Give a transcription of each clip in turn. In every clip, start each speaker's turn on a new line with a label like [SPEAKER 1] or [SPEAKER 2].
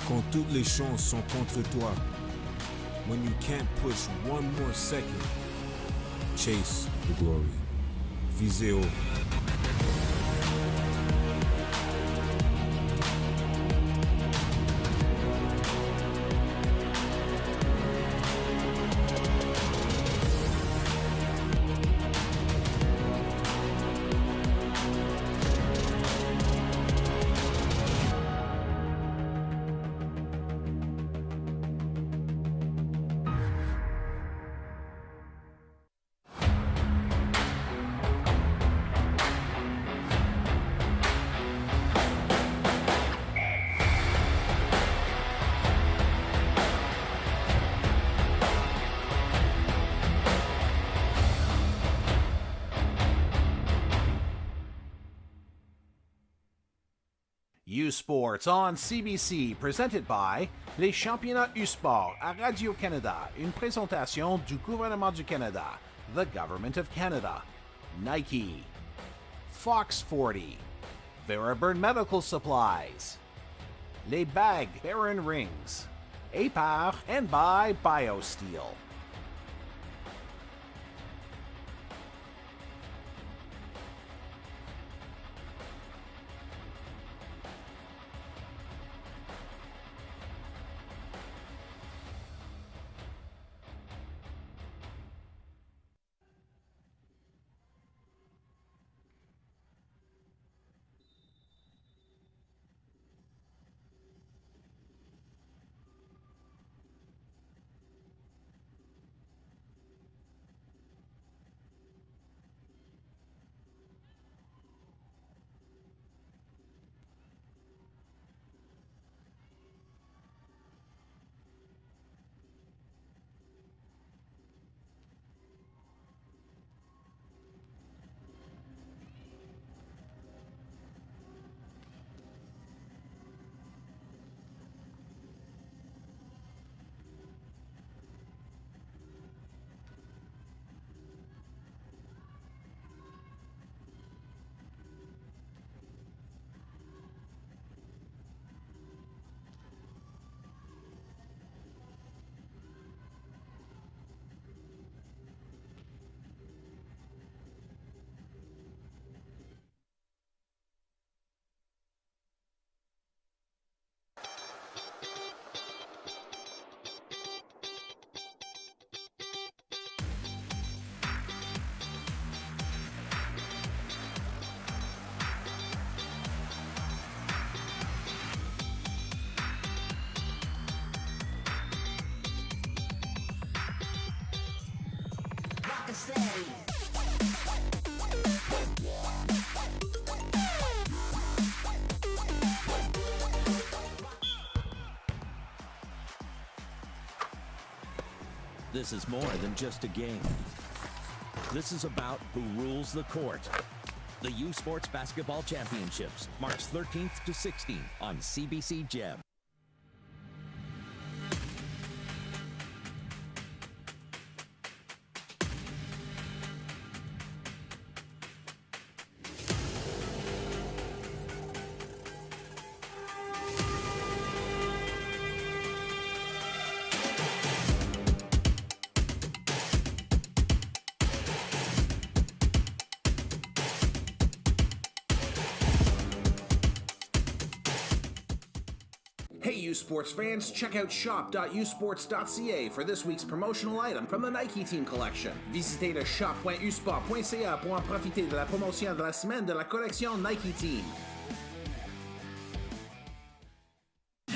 [SPEAKER 1] Quand toutes les chances sont contre toi. When you can't push one more second. Chase the glory. Visez haut.
[SPEAKER 2] U-Sports on CBC, presented by les championnats U-Sport à Radio-Canada, une présentation du gouvernement du Canada, the Government of Canada, Nike, Fox 40, Veriburn Medical Supplies, Les Bagues Baron Rings, APAR, and by BioSteel.
[SPEAKER 3] This is more than just a game. This is about who rules the court. The U Sports Basketball Championships, March 13th to 16th on CBC Gem.
[SPEAKER 2] Hey U-Sports fans, check out shop.usports.ca for this week's promotional item from the Nike Team Collection. Visitez le shop.usport.ca pour en profiter de la promotion de la semaine de la collection Nike Team.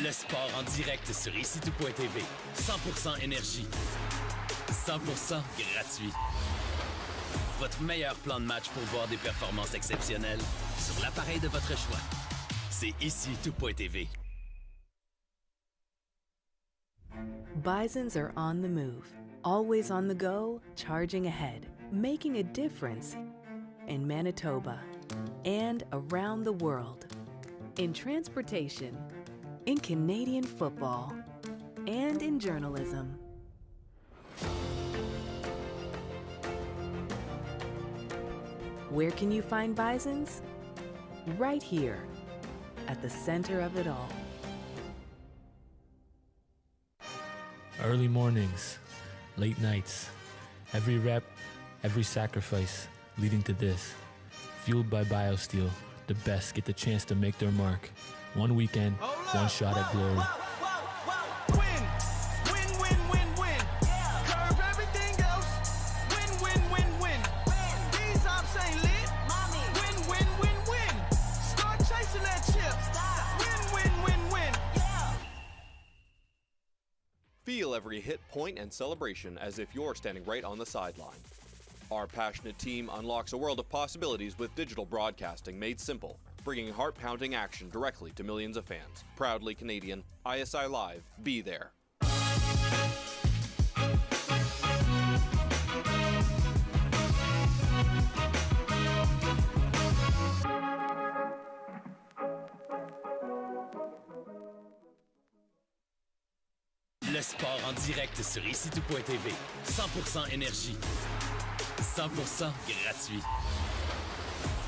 [SPEAKER 4] Le sport en direct sur ici-tout.tv. 100% énergie. 100% gratuit. Votre meilleur plan de match pour voir des performances exceptionnelles sur l'appareil de votre choix. C'est ici-tout.tv.
[SPEAKER 5] Bisons are on the move, always on the go, charging ahead, making a difference in Manitoba and around the world, in transportation, in Canadian football, and in journalism. Where can you find bisons? Right here, at the center of it all.
[SPEAKER 6] Early mornings, late nights, every rep, every sacrifice leading to this. Fueled by BioSteel, the best get the chance to make their mark. One weekend, one shot at glory.
[SPEAKER 7] Feel every hit, point, and celebration as if you're standing right on the sideline. Our passionate team unlocks a world of possibilities with digital broadcasting made simple, bringing heart-pounding action directly to millions of fans. Proudly Canadian, ISI Live, be there.
[SPEAKER 4] Le sport en direct sur icitout.tv. 100% énergie. 100% gratuit.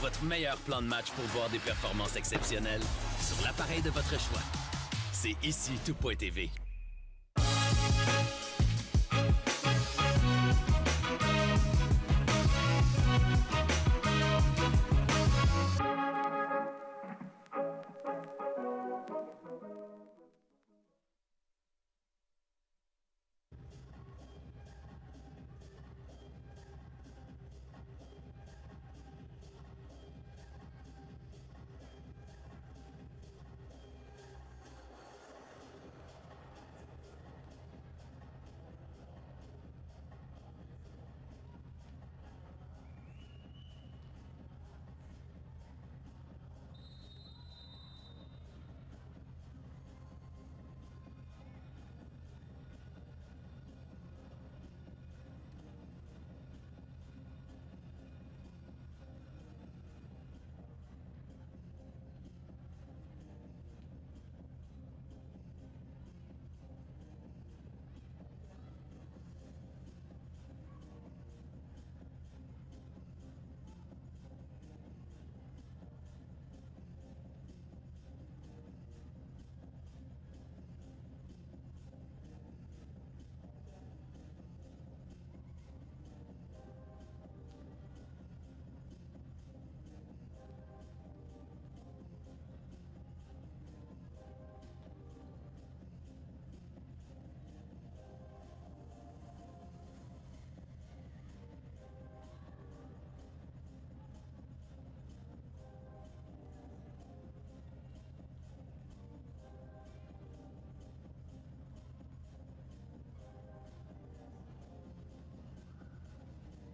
[SPEAKER 4] Votre meilleur plan de match pour voir des performances exceptionnelles sur l'appareil de votre choix. C'est icitout.tv.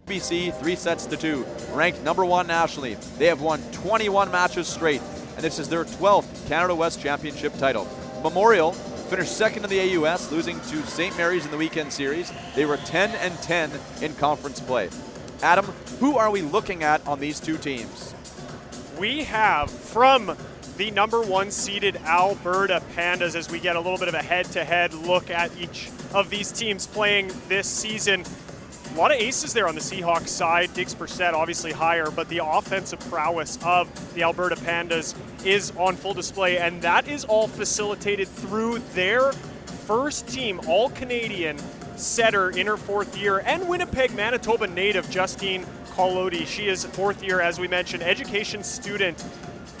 [SPEAKER 8] BC 3-2, ranked number 1 nationally. They have won 21 matches straight, and this is their 12th Canada West Championship title. Memorial finished second in the AUS, losing to St. Mary's in the weekend series. They were 10-10 in conference play. Adam, who are we looking at on these two teams?
[SPEAKER 9] We have from the number 1 seeded Alberta Pandas, as we get a little bit of a head-to-head look at each of these teams playing this season. A lot of aces there on the Seahawks side. Diggs per set obviously higher, but the offensive prowess of the Alberta Pandas is on full display, and that is all facilitated through their first team All-Canadian setter in her 4th year, and Winnipeg, Manitoba native Justine Collodi. She is 4th year, as we mentioned, education student,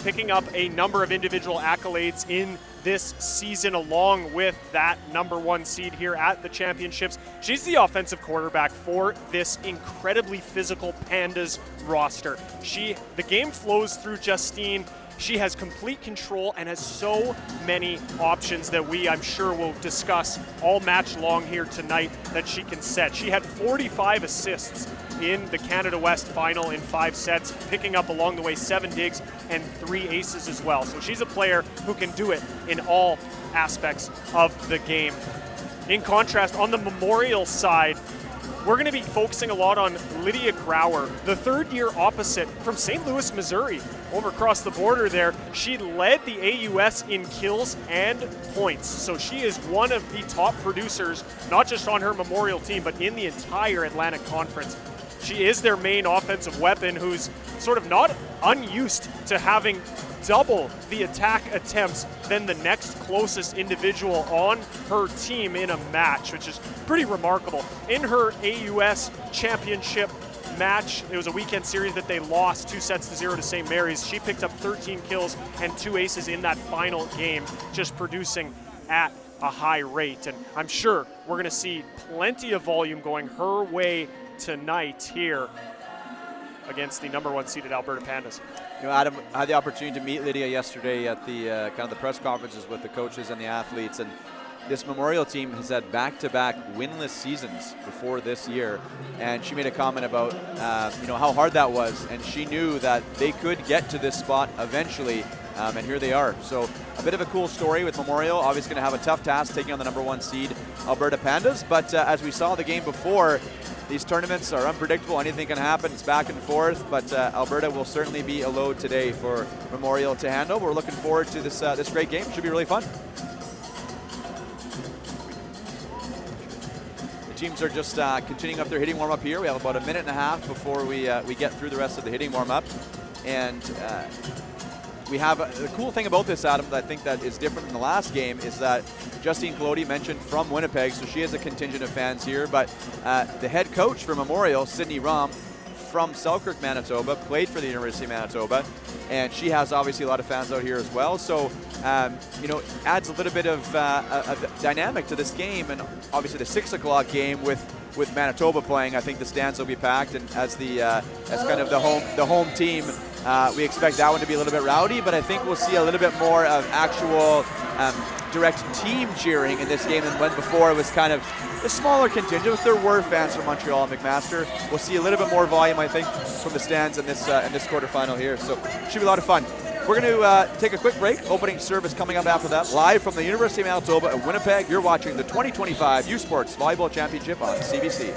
[SPEAKER 9] picking up a number of individual accolades in this season, along with that number 1 seed here at the championships. She's the offensive quarterback for this incredibly physical Pandas roster. The game flows through Justine. She has complete control and has so many options that I'm sure, will discuss all match long here tonight that she can set. She had 45 assists in the Canada West final in 5 sets, picking up along the way 7 digs and 3 aces as well. So she's a player who can do it in all aspects of the game. In contrast, on the Memorial side, we're going to be focusing a lot on Lydia Grauer, the 3rd year opposite from St. Louis, Missouri. Over across the border there, she led the AUS in kills and points. So she is one of the top producers, not just on her Memorial team, but in the entire Atlantic Conference. She is their main offensive weapon, who's sort of not unused to having double the attack attempts than the next closest individual on her team in a match, which is pretty remarkable. In her AUS championship match, it was a weekend series that they lost 2-0 to St. Mary's. She picked up 13 kills and 2 aces in that final game, just producing at a high rate. And I'm sure we're going to see plenty of volume going her way tonight here against the #1 seeded Alberta Pandas.
[SPEAKER 8] You know, Adam, I had the opportunity to meet Lydia yesterday at the kind of the press conferences with the coaches and the athletes, and this Memorial team has had back-to-back winless seasons before this year, and she made a comment about you know, how hard that was, and she knew that they could get to this spot eventually, and here they are. So a bit of a cool story with Memorial. Obviously going to have a tough task taking on the #1 seed Alberta Pandas, but as we saw the game before, these tournaments are unpredictable. Anything can happen. It's back and forth, but Alberta will certainly be a load today for Memorial to handle. We're looking forward to this this great game. It should be really fun. The teams are just continuing up their hitting warm-up here. We have about a minute and a half before we get through the rest of the hitting warm-up, and we have the cool thing about this, Adam, that I think that is different than the last game is that Justine Colodi mentioned from Winnipeg, so she has a contingent of fans here, but the head coach for Memorial, Sydney Rom, from Selkirk, Manitoba, played for the University of Manitoba, and she has obviously a lot of fans out here as well, so you know, adds a little bit of dynamic to this game, and obviously the 6 o'clock game with Manitoba playing, I think the stands will be packed, and as kind of the home team, we expect that one to be a little bit rowdy, but I think we'll see a little bit more of actual direct team cheering in this game than when before it was kind of a smaller contingent. If there were fans from Montreal and McMaster, we'll see a little bit more volume, I think, from the stands in this quarterfinal here. So it should be a lot of fun. We're going to take a quick break. Opening service coming up after that. Live from the University of Manitoba at Winnipeg, you're watching the 2025 U Sports Volleyball Championship on CBC.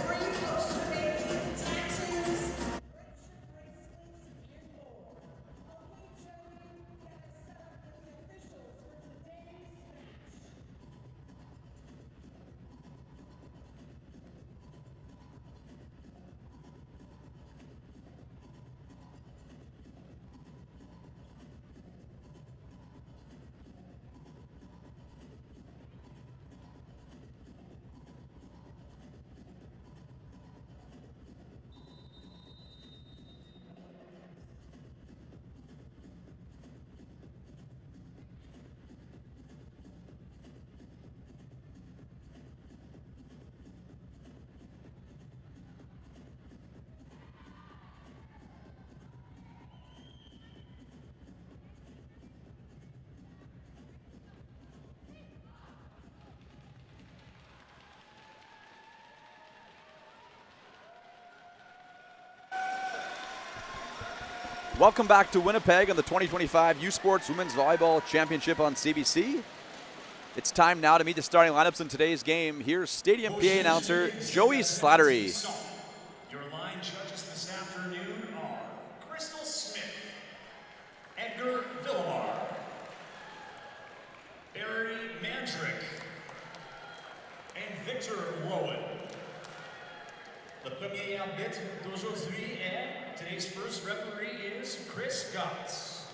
[SPEAKER 8] Welcome back to Winnipeg on the 2025 U Sports Women's Volleyball Championship on CBC. It's time now to meet the starting lineups in today's game. Here's Stadium PA announcer Joey Slattery.
[SPEAKER 10] Your line judges this afternoon are Crystal Smith, Edgar Villamar, Barry Mandrick, and Victor Lowen. Le premier arbitre d'aujourd'hui est, today's first referee is Chris Gotts.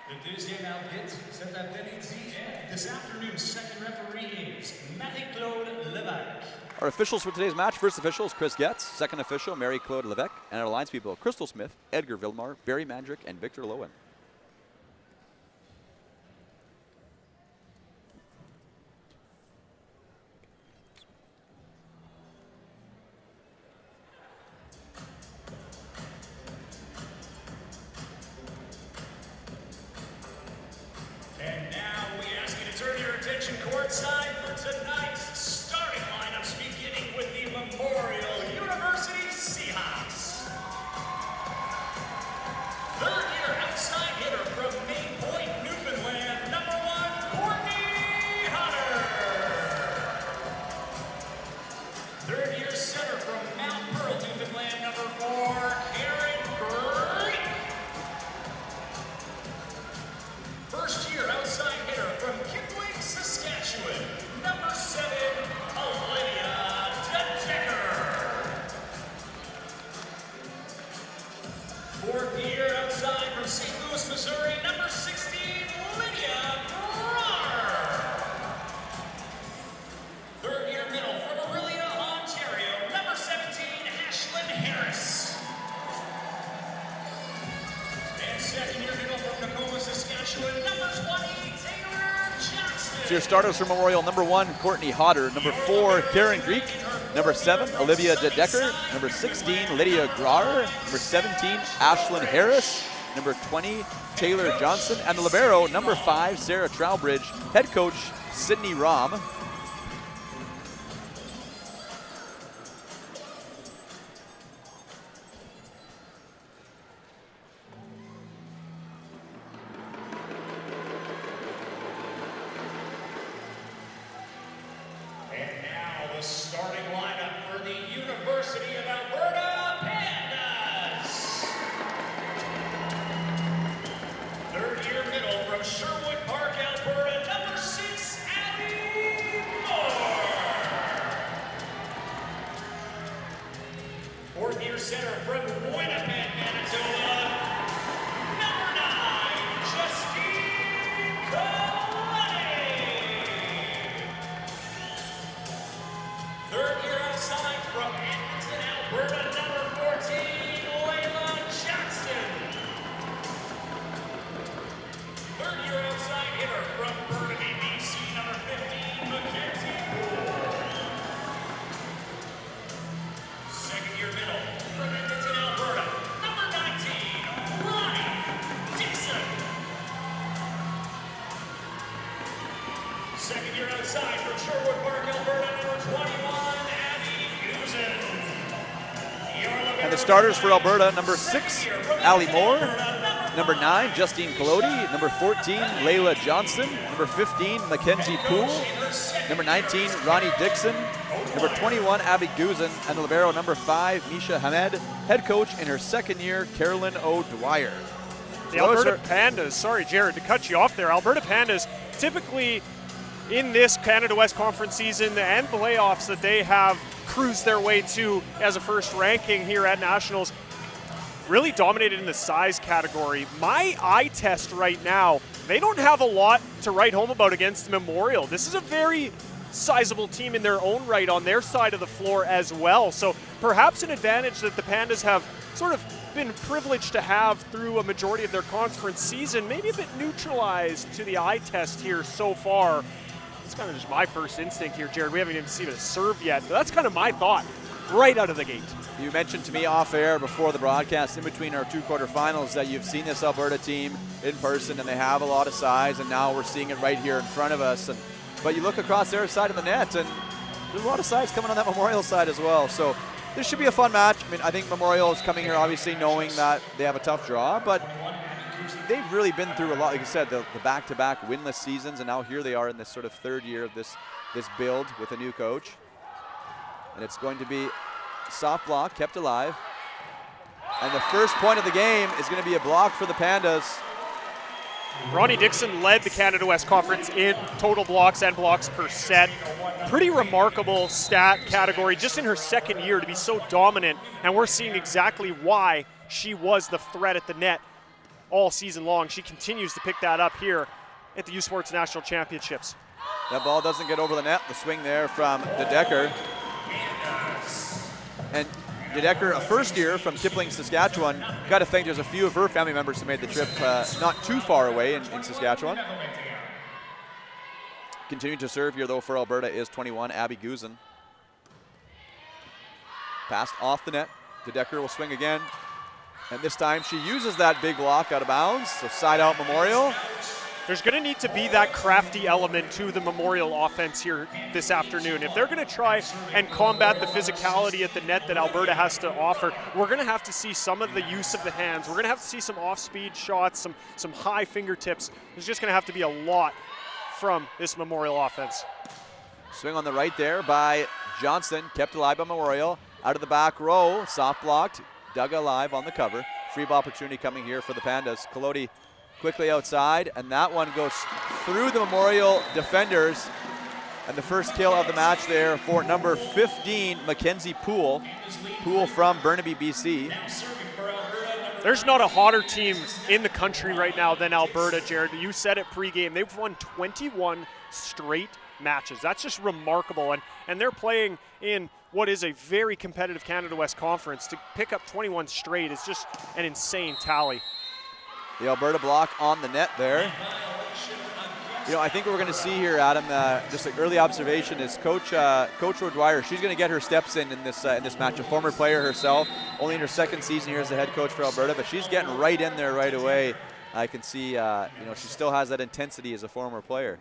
[SPEAKER 10] Le deuxième arbitre cet après-midi est, this afternoon's second referee is Marie-Claude Levesque.
[SPEAKER 8] Our officials for today's match, first official is Chris Getz, second official Marie-Claude Levesque, and our lines people Crystal Smith, Edgar Villamar, Barry Mandrick, and Victor Lowen.
[SPEAKER 10] And now we ask you to turn your attention courtside for tonight's starting lineups, beginning with the Memorial University Seahawks. Third-year outside hitter from Main Point, Newfoundland, #1, Courtney Hunter. Third-year center from Mount Pearl, Newfoundland, #4, Karen Greek. First-year outside hitter from Kipling, Saskatchewan, #7,
[SPEAKER 8] So your starters for Memorial: number 1, Courtney Hodder; number 4, Karen Greek; number 7, Olivia DeDecker; number 16, Lydia Graer; number 17, Ashlyn Harris; number 20, Taylor Johnson; and the libero, number 5, Sarah Trowbridge. Head coach, Sydney Rom.
[SPEAKER 10] The starting lineup for the University of Alberta Pandas. Third-year middle from Sherwood Park, Alberta, number 6, Abby Moore. Fourth-year center from Winnipeg, Manitoba, number 9, Justine Colletti. Third-year outside from Edmonton, Alberta, number 14, Layla Jackson. Third-year outside hitter from Burnaby, BC, number 15, Mackenzie Poole. Second-year middle from Edmonton, Alberta, number 19, Ronnie Dixon. Second-year outside from Sherwood Park, Alberta, number 21, Abby Guzin.
[SPEAKER 8] And the starters for Alberta: number 6, Allie Moore; number 9, Justine Colodi; number 14, Layla Johnson; number 15, Mackenzie Poole; number 19, Ronnie Dixon; number 21, Abby Guzin; and the libero, number 5, Misha Hamed. Head coach in her second year, Carolyn O'Dwyer.
[SPEAKER 9] The Alberta Pandas, sorry Jared to cut you off there, Alberta Pandas typically in this Canada West Conference season and playoffs that they have cruised their way to as a first ranking here at Nationals, really dominated in the size category. My eye test right now, they don't have a lot to write home about against Memorial. This is a very sizable team in their own right on their side of the floor as well. So perhaps an advantage that the Pandas have sort of been privileged to have through a majority of their conference season, maybe a bit neutralized to the eye test here so far. It's kind of just my first instinct here, Jared. We haven't even seen a serve yet, but that's kind of my thought right out of the gate.
[SPEAKER 8] You mentioned to me off air before the broadcast, in between our 2 quarterfinals, that you've seen this Alberta team in person and they have a lot of size, and now we're seeing it right here in front of us. But you look across their side of the net and there's a lot of size coming on that Memorial side as well. So this should be a fun match. I mean, I think Memorial is coming here obviously knowing that they have a tough draw, but they've really been through a lot. Like you said, the back-to-back winless seasons, and now here they are in this sort of third year of this build with a new coach. And it's going to be soft block, kept alive. And the first point of the game is going to be a block for the Pandas.
[SPEAKER 9] Ronnie Dixon led the Canada West Conference in total blocks and blocks per set. Pretty remarkable stat category just in her second year to be so dominant, and we're seeing exactly why she was the threat at the net all season long. She continues to pick that up here at the U Sports National Championships.
[SPEAKER 8] That ball doesn't get over the net. The swing there from DeDecker. And DeDecker, a first year from Kipling, Saskatchewan. Got to think there's a few of her family members who made the trip not too far away in Saskatchewan. Continuing to serve here, though, for Alberta is 21, Abby Guzin. Passed off the net. DeDecker will swing again. And this time she uses that big block out of bounds. So side out Memorial.
[SPEAKER 9] There's going to need to be that crafty element to the Memorial offense here this afternoon. If they're going to try and combat the physicality at the net that Alberta has to offer, we're going to have to see some of the use of the hands. We're going to have to see some off-speed shots, some high fingertips. There's just going to have to be a lot from this Memorial offense.
[SPEAKER 8] Swing on the right there by Johnson, kept alive by Memorial. Out of the back row, soft blocked, dug alive on the cover. Free ball opportunity coming here for the Pandas. Colodi quickly outside, and that one goes through the Memorial defenders. And the first kill of the match there for number 15, Mackenzie Poole. Poole from Burnaby, BC.
[SPEAKER 9] There's not a hotter team in the country right now than Alberta, Jared. You said it pregame. They've won 21 straight matches. That's just remarkable. And they're playing in what is a very competitive Canada West Conference. To pick up 21 straight is just an insane tally.
[SPEAKER 8] The Alberta block on the net there. You know, I think what we're going to see here, Adam, just an early observation is Coach O'Dwyer. She's going to get her steps in this match. A former player herself, only in her second season here as the head coach for Alberta, but she's getting right in there right away. I can see, she still has that intensity as a former player.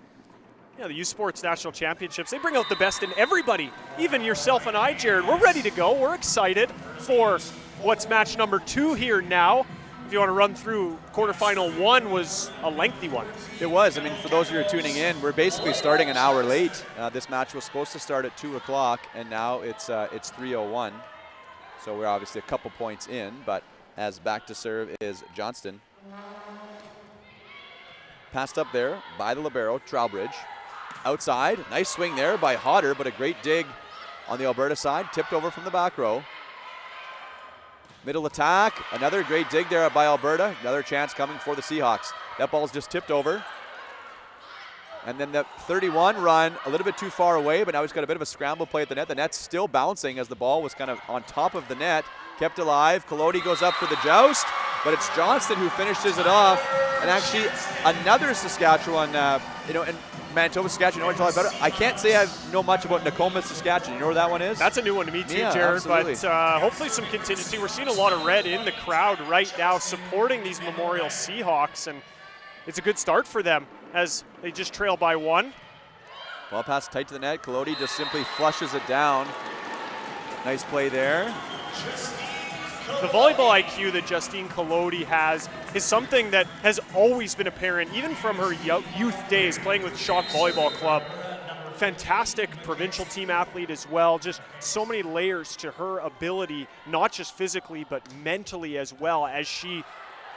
[SPEAKER 9] Yeah, the U Sports National Championships, they bring out the best in everybody, even yourself and I, Jared. We're ready to go. We're excited for what's match number 2 here now. If you want to run through, quarterfinal 1 was a lengthy one.
[SPEAKER 8] It was. I mean, for those of you who are tuning in, we're basically starting an hour late. This match was supposed to start at 2 o'clock, and now it's 3:01. So we're obviously a couple points in, but as back to serve is Johnston. Passed up there by the libero, Trowbridge. Outside, nice swing there by Hodder, but a great dig on the Alberta side. Tipped over from the back row. Middle attack, another great dig there by Alberta. Another chance coming for the Seahawks. That ball's just tipped over. And then the 31 run, a little bit too far away, but now he's got a bit of a scramble play at the net. The net's still bouncing as the ball was kind of on top of the net. Kept alive. Collodi goes up for the joust, but it's Johnston who finishes it off. And actually, another Saskatchewan, in Manitoba, Saskatchewan, you know what I'm talking about? I can't say I know much about Nakoma, Saskatchewan. You know where that one is?
[SPEAKER 9] That's a new one to me too,
[SPEAKER 8] yeah,
[SPEAKER 9] Jared.
[SPEAKER 8] absolutely.
[SPEAKER 9] But hopefully some contingency. We're seeing a lot of red in the crowd right now supporting these Memorial Seahawks, and it's a good start for them as they just trail by 1.
[SPEAKER 8] Ball pass tight to the net. Collodi just simply flushes it down. Nice play there.
[SPEAKER 9] The volleyball IQ that Justine Collodi has is something that has always been apparent, even from her youth days playing with Shock Volleyball Club. Fantastic provincial team athlete as well. Just so many layers to her ability, not just physically, but mentally as well, as she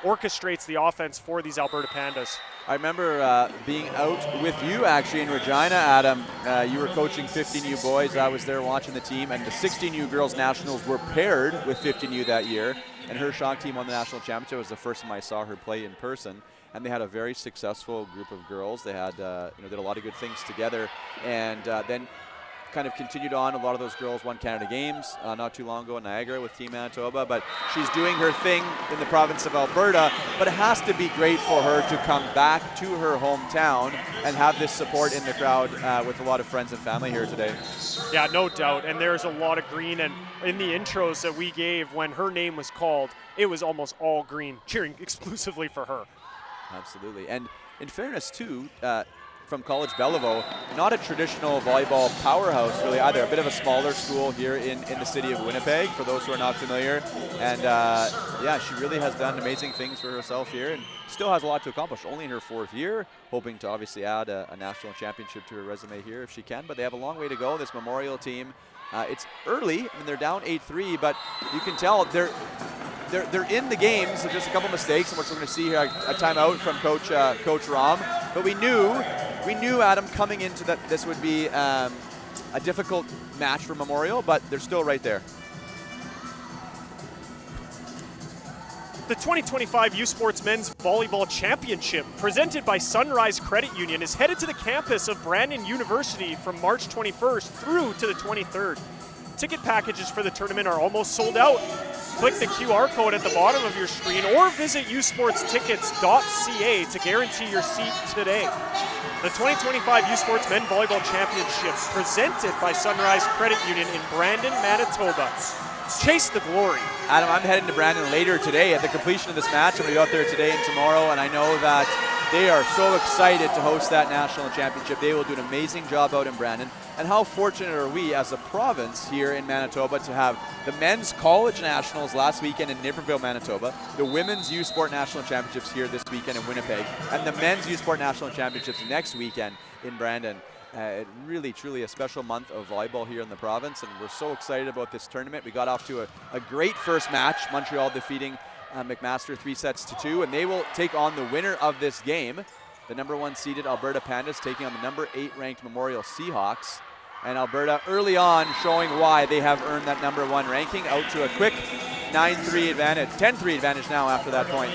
[SPEAKER 9] orchestrates the offense for these Alberta Pandas.
[SPEAKER 8] I remember being out with you actually in Regina, Adam. You were coaching 15U boys. I was there watching the team, and the 16U girls nationals were paired with 15U that year. And her Shock team won the national championship. It was the first time I saw her play in person. And they had a very successful group of girls. They had, did a lot of good things together, and then kind of continued on. A lot of those girls won Canada Games not too long ago in Niagara with Team Manitoba, but she's doing her thing in the province of Alberta. But it has to be great for her to come back to her hometown and have this support in the crowd with a lot of friends and family here today.
[SPEAKER 9] Yeah, no doubt. And there's a lot of green. And in the intros that we gave when her name was called, it was almost all green, cheering exclusively for her.
[SPEAKER 8] Absolutely. And in fairness, too, from College Belleville, not a traditional volleyball powerhouse really either. A bit of a smaller school here in the city of Winnipeg, for those who are not familiar. And she really has done amazing things for herself here and still has a lot to accomplish. Only in her 4th year, hoping to obviously add a national championship to her resume here if she can. But they have a long way to go, this Memorial team. It's early, I mean, they're down 8-3, but you can tell they're in the game, so just a couple mistakes, and we're going to see here a timeout from Coach Rom. But we knew, Adam, coming into that this would be a difficult match for Memorial, but they're still right there.
[SPEAKER 9] The 2025 U Sports Men's Volleyball Championship, presented by Sunrise Credit Union, is headed to the campus of Brandon University from March 21st through to the 23rd. Ticket packages for the tournament are almost sold out. Click the QR code at the bottom of your screen or visit usportstickets.ca to guarantee your seat today. The 2025 U Sports Men Volleyball Championship, presented by Sunrise Credit Union in Brandon, Manitoba. Chase the glory.
[SPEAKER 8] Adam, I'm heading to Brandon later today. At the completion of this match, I'm going to be out there today and tomorrow, and I know that they are so excited to host that national championship. They will do an amazing job out in Brandon. And how fortunate are we as a province here in Manitoba to have the men's college nationals last weekend in Naperville, Manitoba, the women's U Sport national championships here this weekend in Winnipeg, and the men's U Sport national championships next weekend in Brandon. Really, truly a special month of volleyball here in the province, and we're so excited about this tournament. We got off to a great first match, Montreal defeating McMaster 3-2, and they will take on the winner of this game, the number 1 seeded Alberta Pandas taking on the number 8 ranked Memorial Seahawks. And Alberta early on showing why they have earned that number 1 ranking, out to a quick 9-3 advantage, 10-3 advantage now after that point.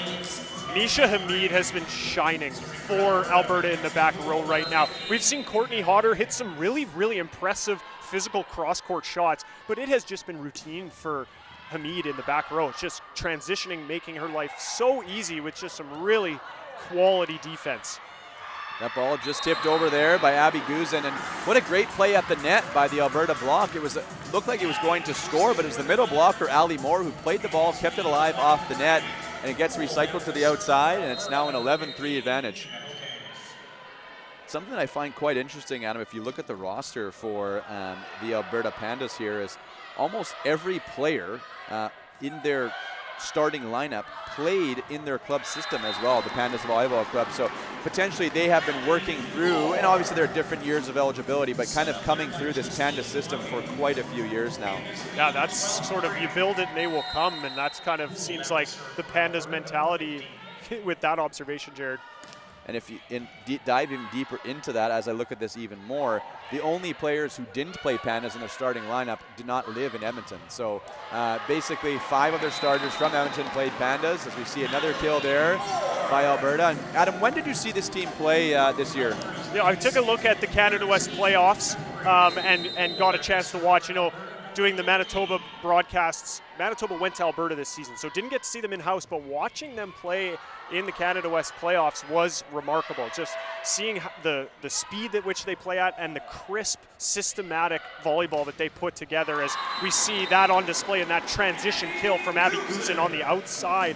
[SPEAKER 9] Misha Hamid has been shining for Alberta in the back row right now. We've seen Courtney Hodder hit some really, really impressive physical cross-court shots, but it has just been routine for Hamid in the back row. It's just transitioning, making her life so easy with just some really quality defense.
[SPEAKER 8] That ball just tipped over there by Abby Guzin, and what a great play at the net by the Alberta block. It looked like it was going to score, but it was the middle blocker, Ali Moore, who played the ball, kept it alive off the net, and it gets recycled to the outside, and it's now an 11-3 advantage. Something that I find quite interesting, Adam, if you look at the roster for the Alberta Pandas here, is almost every player in their starting lineup played in their club system as well, the Pandas Volleyball Club. So potentially they have been working through, and obviously there are different years of eligibility, but kind of coming through this Pandas system for quite a few years now. Yeah, that's sort of, you build it and they will come, and that's kind of seems like the Pandas mentality with that observation, Jared. And if you dive even deeper into that, as I look at this even more, the only players who didn't play Pandas in their starting lineup did not live in Edmonton. So basically 5 of their starters from Edmonton played Pandas, as we see another kill there by Alberta. And Adam, when did you see this team play this year? Yeah, I took a look at the Canada West playoffs and got a chance to watch, doing the Manitoba broadcasts. Manitoba went to Alberta this season, so didn't get to see them in-house, but watching them play in the Canada West playoffs was remarkable. Just seeing the speed at which they play at and the crisp, systematic volleyball that they put together, as we see that on display in that transition kill from Abby Guzin on the outside.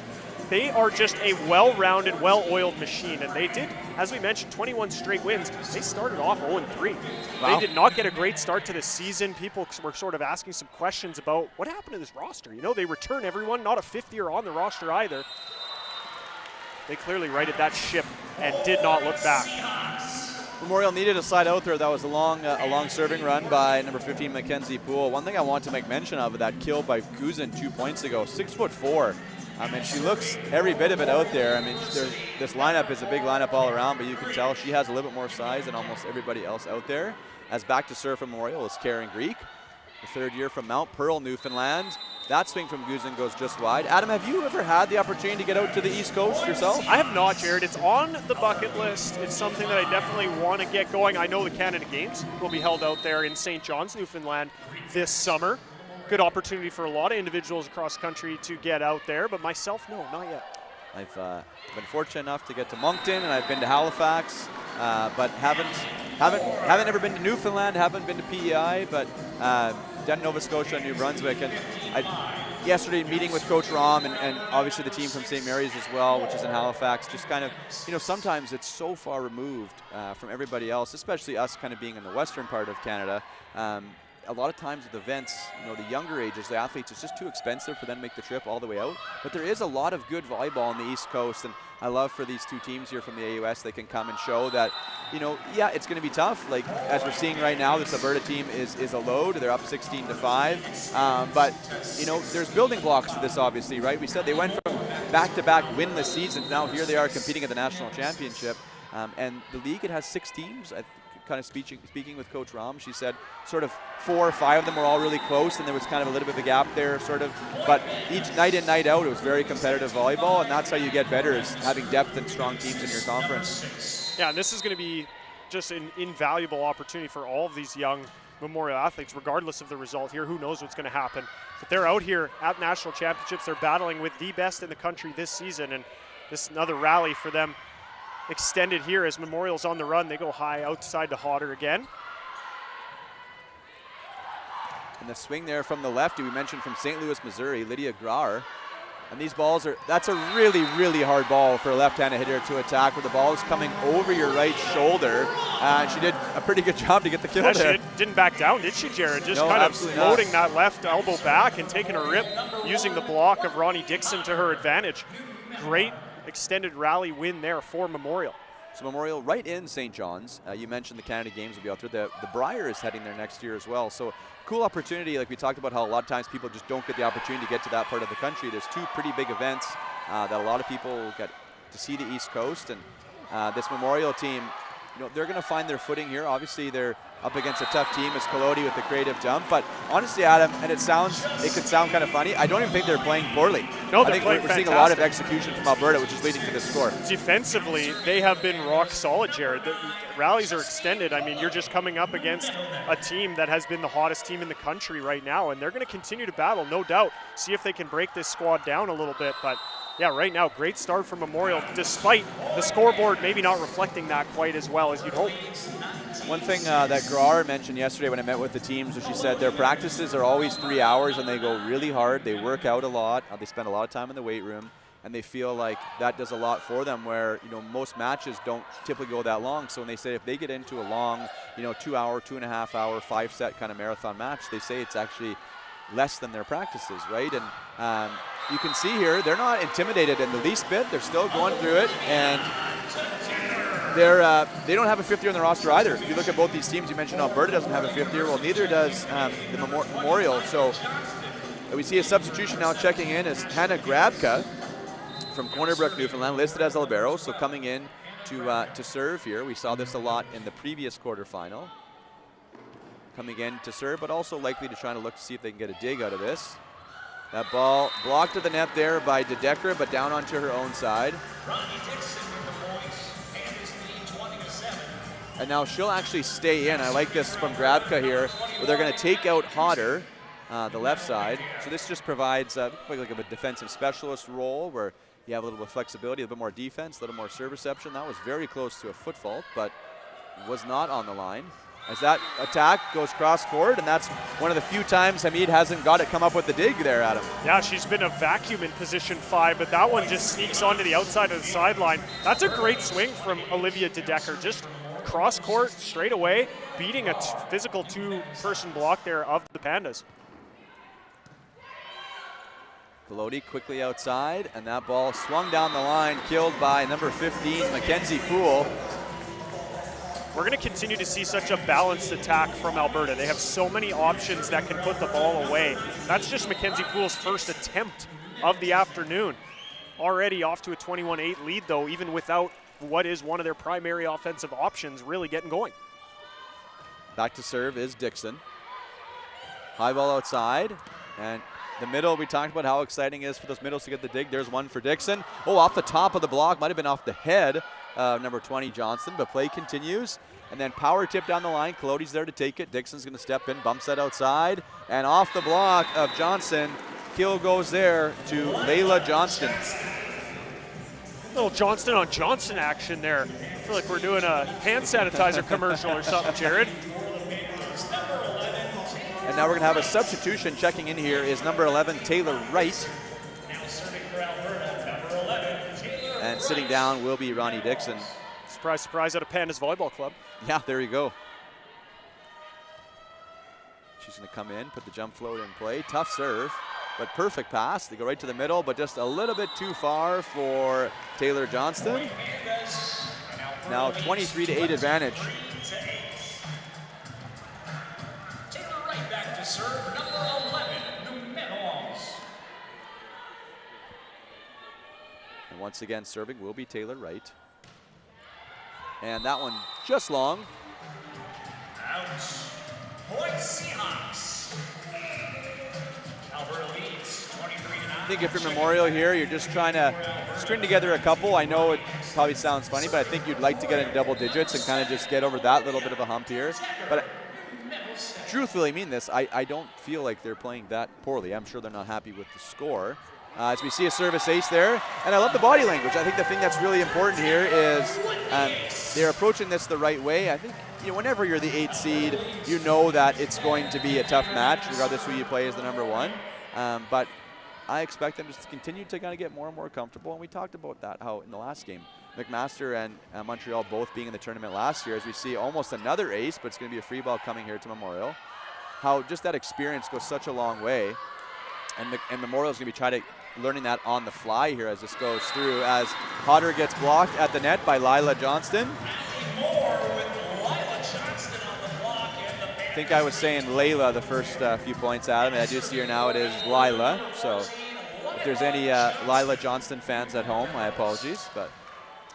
[SPEAKER 8] They are just a well-rounded, well-oiled machine, and they did, as we mentioned, 21 straight wins. They started off 0-3. Wow. They did not get a great start to the season. People were sort of asking some questions about what happened to this roster. They return everyone, not a 50er on the roster either. They clearly righted that ship and did not look back. Memorial needed a side out there. That was a long serving run by number 15, Mackenzie Poole. One thing I want to make mention of that kill by Guzin 2 points ago, 6'4". And she looks every bit of it out there. This lineup is a big lineup all around, but you can tell she has a little bit more size than almost everybody else out there. As back to serve from Memorial is Karen Greek, the 3rd year from Mount Pearl, Newfoundland. That swing from Guzin goes just wide. Adam, have you ever had the opportunity to get out to the East Coast yourself? I have not, Jared. It's on the bucket list. It's something that I definitely want to get going. I know the Canada Games will be held out there in St. John's, Newfoundland this summer. Good opportunity for a lot of individuals across the country to get out there, but myself, no, not yet. I've been fortunate enough to get to Moncton, and I've been to Halifax, but haven't ever been to Newfoundland, haven't been to PEI, but done Nova Scotia and New Brunswick. And yesterday meeting with Coach Rahm and obviously the team from St. Mary's as well, which is in Halifax, just kind of, sometimes it's so far removed from everybody else, especially us kind of being in the western part of Canada. A lot of times with events, the younger ages, the athletes, it's just too expensive for them to make the trip all the way out. But there is a lot of good volleyball on the East Coast, and I love for these 2 teams here from the AUS, they can come and show that, yeah, it's going to be tough. Like, as we're seeing right now, this Alberta team is a load. They're up 16-5. But, there's building blocks to this, obviously, right? We said they went from back-to-back winless seasons. Now here they are competing at the national championship. And the league, it has 6 teams. Kind of speaking with Coach Rahm, she said sort of 4 or 5 of them were all really close, and there was kind of a little bit of a gap there, sort of. But each night in, night out, it was very competitive volleyball, and that's how you get better, is having depth and strong teams in your conference. Yeah, and this is going to be just an invaluable opportunity for all of these young Memorial athletes, regardless of the result here. Who knows what's going to happen? But they're out here at national championships. They're battling with the best in the country this season, and this is another rally for them. Extended here as Memorial's on the run. They go high outside to Hodder again. And the swing there from the lefty, we mentioned from St. Louis, Missouri, Lydia Grauer. And these balls that's a really, really hard ball for a left-handed hitter to attack, where the ball is coming over your right shoulder. She did a pretty good job to get the kill there. She didn't back down, did she, Jared? Just kind of floating that left elbow back and taking a rip, using the block of Ronnie Dixon to her advantage. Great extended rally win there for Memorial. So Memorial right in St. John's. You mentioned the Canada Games will be out there. The Briar is heading there next year as well. So cool opportunity. Like we talked about how a lot of times people just don't get the opportunity to get to that part of the country. There's 2 pretty big events that a lot of people get to see the East Coast. And this Memorial team, they're going to find their footing here. Obviously, they're up against a tough team as Collodi with the creative dump. But honestly, Adam, and it could sound kind of funny, I don't even think they're playing poorly. No, I think we're seeing a lot of execution from Alberta, which is leading to this score. Defensively, they have been rock solid, Jared. The rallies are extended. I mean, you're just coming up against a team that has been the hottest team in the country right now, and they're going to continue to battle, no doubt. See if they can break this squad down a little bit, but
[SPEAKER 9] Yeah, right now, great start for Memorial, despite the scoreboard maybe not reflecting that quite as well as you'd hope.
[SPEAKER 8] One thing that Grar mentioned yesterday when I met with the teams was she said their practices are always 3 hours and they go really hard. They work out a lot. They spend a lot of time in the weight room, and they feel like that does a lot for them where, most matches don't typically go that long. So when they say if they get into a long, 2 hour, 2.5 hour, 5-set kind of marathon match, they say it's actually less than their practices, right? And you can see here, they're not intimidated in the least bit. They're still going through it, and they don't have a fifth year on the roster either. If you look at both these teams, you mentioned Alberta doesn't have a fifth year. Well, neither does the Memorial. So we see a substitution now checking in is Hannah Grabka from Corner Brook, Newfoundland, listed as a libero. So coming in to serve here. We saw this a lot in the previous quarterfinal. Coming in to serve, but also likely to try to look to see if they can get a dig out of this. That ball blocked to the net there by DeDecker, but down onto her own side. And now she'll actually stay in. I like this from Grabka here, where they're going to take out Hodder, the left side. So this just provides like a defensive specialist role where you have a little bit of flexibility, a little bit more defense, a little more serve reception. That was very close to a foot fault, but was not on the line. As that attack goes cross court, and that's one of the few times Hamid hasn't got it come up with the dig there, Adam.
[SPEAKER 9] Yeah, she's been a vacuum in position 5, but that one just sneaks onto the outside of the sideline. That's a great swing from Olivia DeDecker. Just cross court straight away, beating a physical 2-person block there of the Pandas.
[SPEAKER 8] Galoti quickly outside, and that ball swung down the line, killed by number 15, Mackenzie Poole.
[SPEAKER 9] We're going to continue to see such a balanced attack from Alberta. They have so many options that can put the ball away. That's just Mackenzie Poole's first attempt of the afternoon. Already off to a 21-8 lead, though, even without what is one of their primary offensive options really getting going.
[SPEAKER 8] Back to serve is Dixon. High ball outside, and the middle, we talked about how exciting it is for those middles to get the dig. There's one for Dixon. Oh, off the top of the block, might have been off the head. Number 20 Johnston, but play continues, and then power tip down the line. Caloti's there to take it. Dixon's going to step in, bumps that outside, and off the block of Johnson, kill goes there to Layla Johnston.
[SPEAKER 9] Little Johnston on Johnston action there. I feel like we're doing a hand sanitizer commercial or something, Jared.
[SPEAKER 8] And now we're going to have a substitution. Checking in here is number 11 Taylor Wright. And sitting down will be Ronnie Dixon.
[SPEAKER 9] Surprise, surprise out of Pandas Volleyball Club.
[SPEAKER 8] Yeah, there you go. She's going to come in, put the jump float in play. Tough serve, but perfect pass. They go right to the middle, but just a little bit too far for Taylor Johnston. Now 23-8 advantage.
[SPEAKER 10] Taylor right back to serve, number 11,
[SPEAKER 8] And once again, serving will be Taylor Wright. And that one just long.
[SPEAKER 10] Out. Point Seahawks. Alberta leads 23-9.
[SPEAKER 8] I think if you're Memorial here, you're just trying to string together a couple. I know it probably sounds funny, but I think you'd like to get in double digits and kind of just get over that little bit of a hump here. But truthfully, I mean this, I don't feel like they're playing that poorly. I'm sure they're not happy with the score. As we see a service ace there, and I love the body language. I think the thing that's really important here is they're approaching this the right way. I think whenever you're the 8th seed, you know that it's going to be a tough match, regardless who you play as the number 1. But I expect them just to continue to kind of get more and more comfortable, and we talked about that, how in the last game, McMaster and Montreal both being in the tournament last year, as we see almost another ace, but it's going to be a free ball coming here to Memorial. How just that experience goes such a long way, and Memorial is going to be trying to learning that on the fly here as this goes through, as Hodder gets blocked at the net by Lila Johnston. I think I was saying Layla the first few points, Adam, and I do see here now it is Lila. So if there's any Lila Johnston fans at home, my apologies, but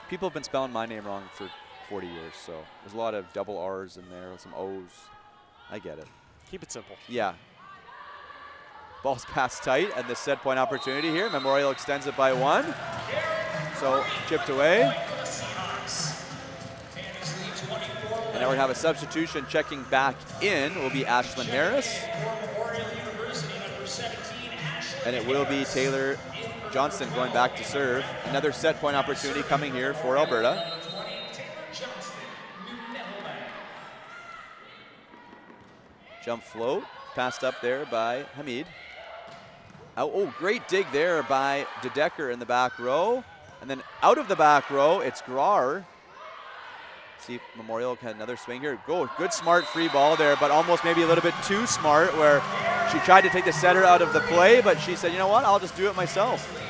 [SPEAKER 8] people have been spelling my name wrong for 40 years, so there's a lot of double R's in there, some O's. I get it.
[SPEAKER 9] Keep it simple.
[SPEAKER 8] Yeah. Ball's passed tight, and the set point opportunity here. Memorial extends it by 1. So chipped away. And now we have a substitution checking back in will be Ashlyn Harris. And it will be Taylor Johnston going back to serve. Another set point opportunity coming here for Alberta. Jump float, passed up there by Hamid. Oh, great dig there by De Decker in the back row. And then out of the back row, it's Graar. See if Memorial had another swing here. Good smart free ball there, but almost maybe a little bit too smart, where she tried to take the setter out of the play, but she said, you know what, I'll just do it myself.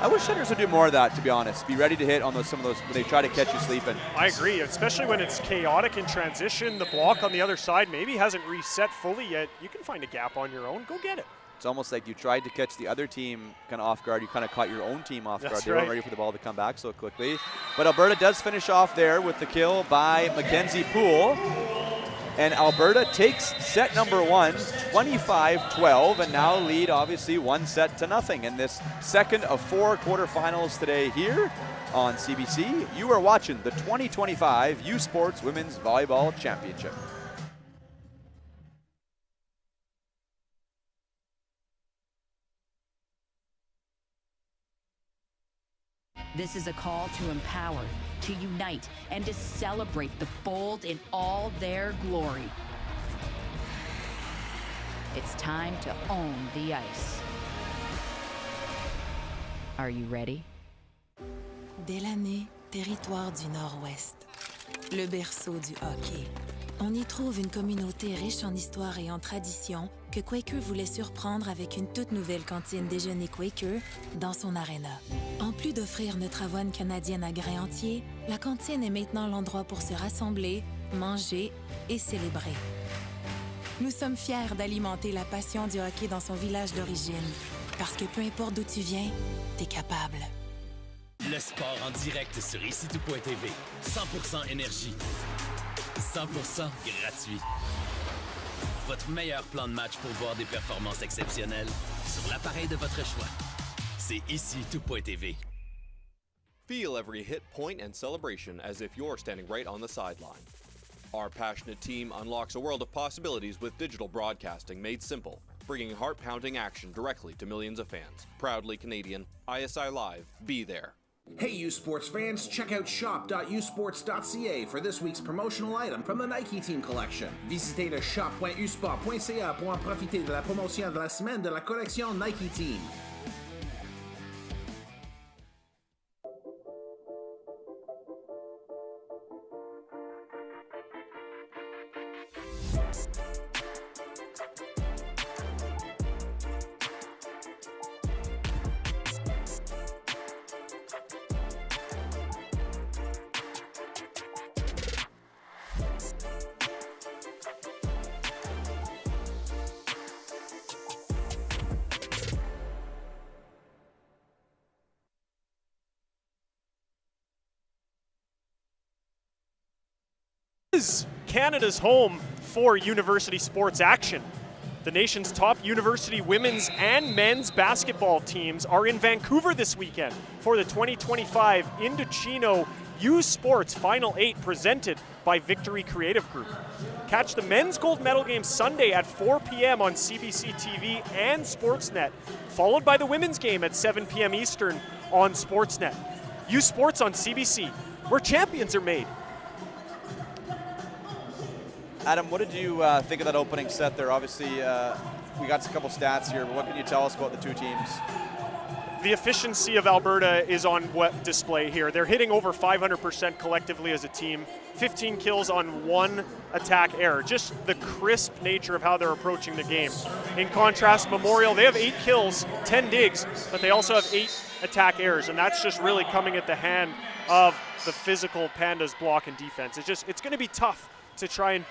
[SPEAKER 8] I wish setters would do more of that, to be honest. Be ready to hit on some of those when they try to catch you sleeping.
[SPEAKER 9] I agree, especially when it's chaotic in transition. The block on the other side maybe hasn't reset fully yet. You can find a gap on your own. Go get it.
[SPEAKER 8] It's almost like you tried to catch the other team kind of off guard. You kind of caught your own team off guard. They weren't ready for the ball to come back so quickly. But Alberta does finish off there with the kill by Mackenzie Poole. And Alberta takes set number 1, 25-12, and now lead obviously 1-0 in this second of 4 quarterfinals today here on CBC. You are watching the 2025 U Sports Women's Volleyball Championship.
[SPEAKER 11] This is a call to empower, to unite, and to celebrate the bold in all their glory. It's time to own the ice. Are you ready?
[SPEAKER 12] Delaney, territoire du Nord-Ouest. Le berceau du hockey. On y trouve une communauté riche en histoire et en tradition que Quaker voulait surprendre avec une toute nouvelle cantine déjeuner Quaker dans son aréna. En plus d'offrir notre avoine canadienne à grains entiers, la cantine est maintenant l'endroit pour se rassembler, manger et célébrer. Nous sommes fiers d'alimenter la passion du hockey dans son village d'origine, parce que peu importe d'où tu viens, t'es capable.
[SPEAKER 4] Le sport en direct sur icitout.tv. 100% énergie. 100% gratuit. Votre meilleur plan de match pour voir des performances exceptionnelles sur l'appareil de votre choix. C'est icitout.tv.
[SPEAKER 7] Feel every hit, point, and celebration as if you're standing right on the sideline. Our passionate team unlocks a world of possibilities with digital broadcasting made simple, bringing heart-pounding action directly to millions of fans. Proudly Canadian, ISI Live, be there.
[SPEAKER 2] Hey U Sports fans, check out shop.usports.ca for this week's promotional item from the Nike Team Collection. Visitez le shop.usport.ca pour en profiter de la promotion de la semaine de la collection Nike Team.
[SPEAKER 9] Is Canada's home for university sports action. The nation's top university women's and men's basketball teams are in Vancouver this weekend for the 2025 Indochino U Sports Final 8 presented by Victory Creative Group. Catch the men's gold medal game Sunday at 4 p.m. on CBC TV and Sportsnet, followed by the women's game at 7 p.m. Eastern on Sportsnet. U Sports on CBC, where champions are made.
[SPEAKER 8] Adam, what did you think of that opening set there? Obviously, we got a couple stats here, but what can you tell us about the two teams?
[SPEAKER 9] The efficiency of Alberta is on display here. They're hitting over 500% collectively as a team. 15 kills on 1 attack error. Just the crisp nature of how they're approaching the game. In contrast, Memorial, they have 8 kills, 10 digs, but they also have 8 attack errors, and that's just really coming at the hand of the physical Pandas block and defense. It's going to be tough to try and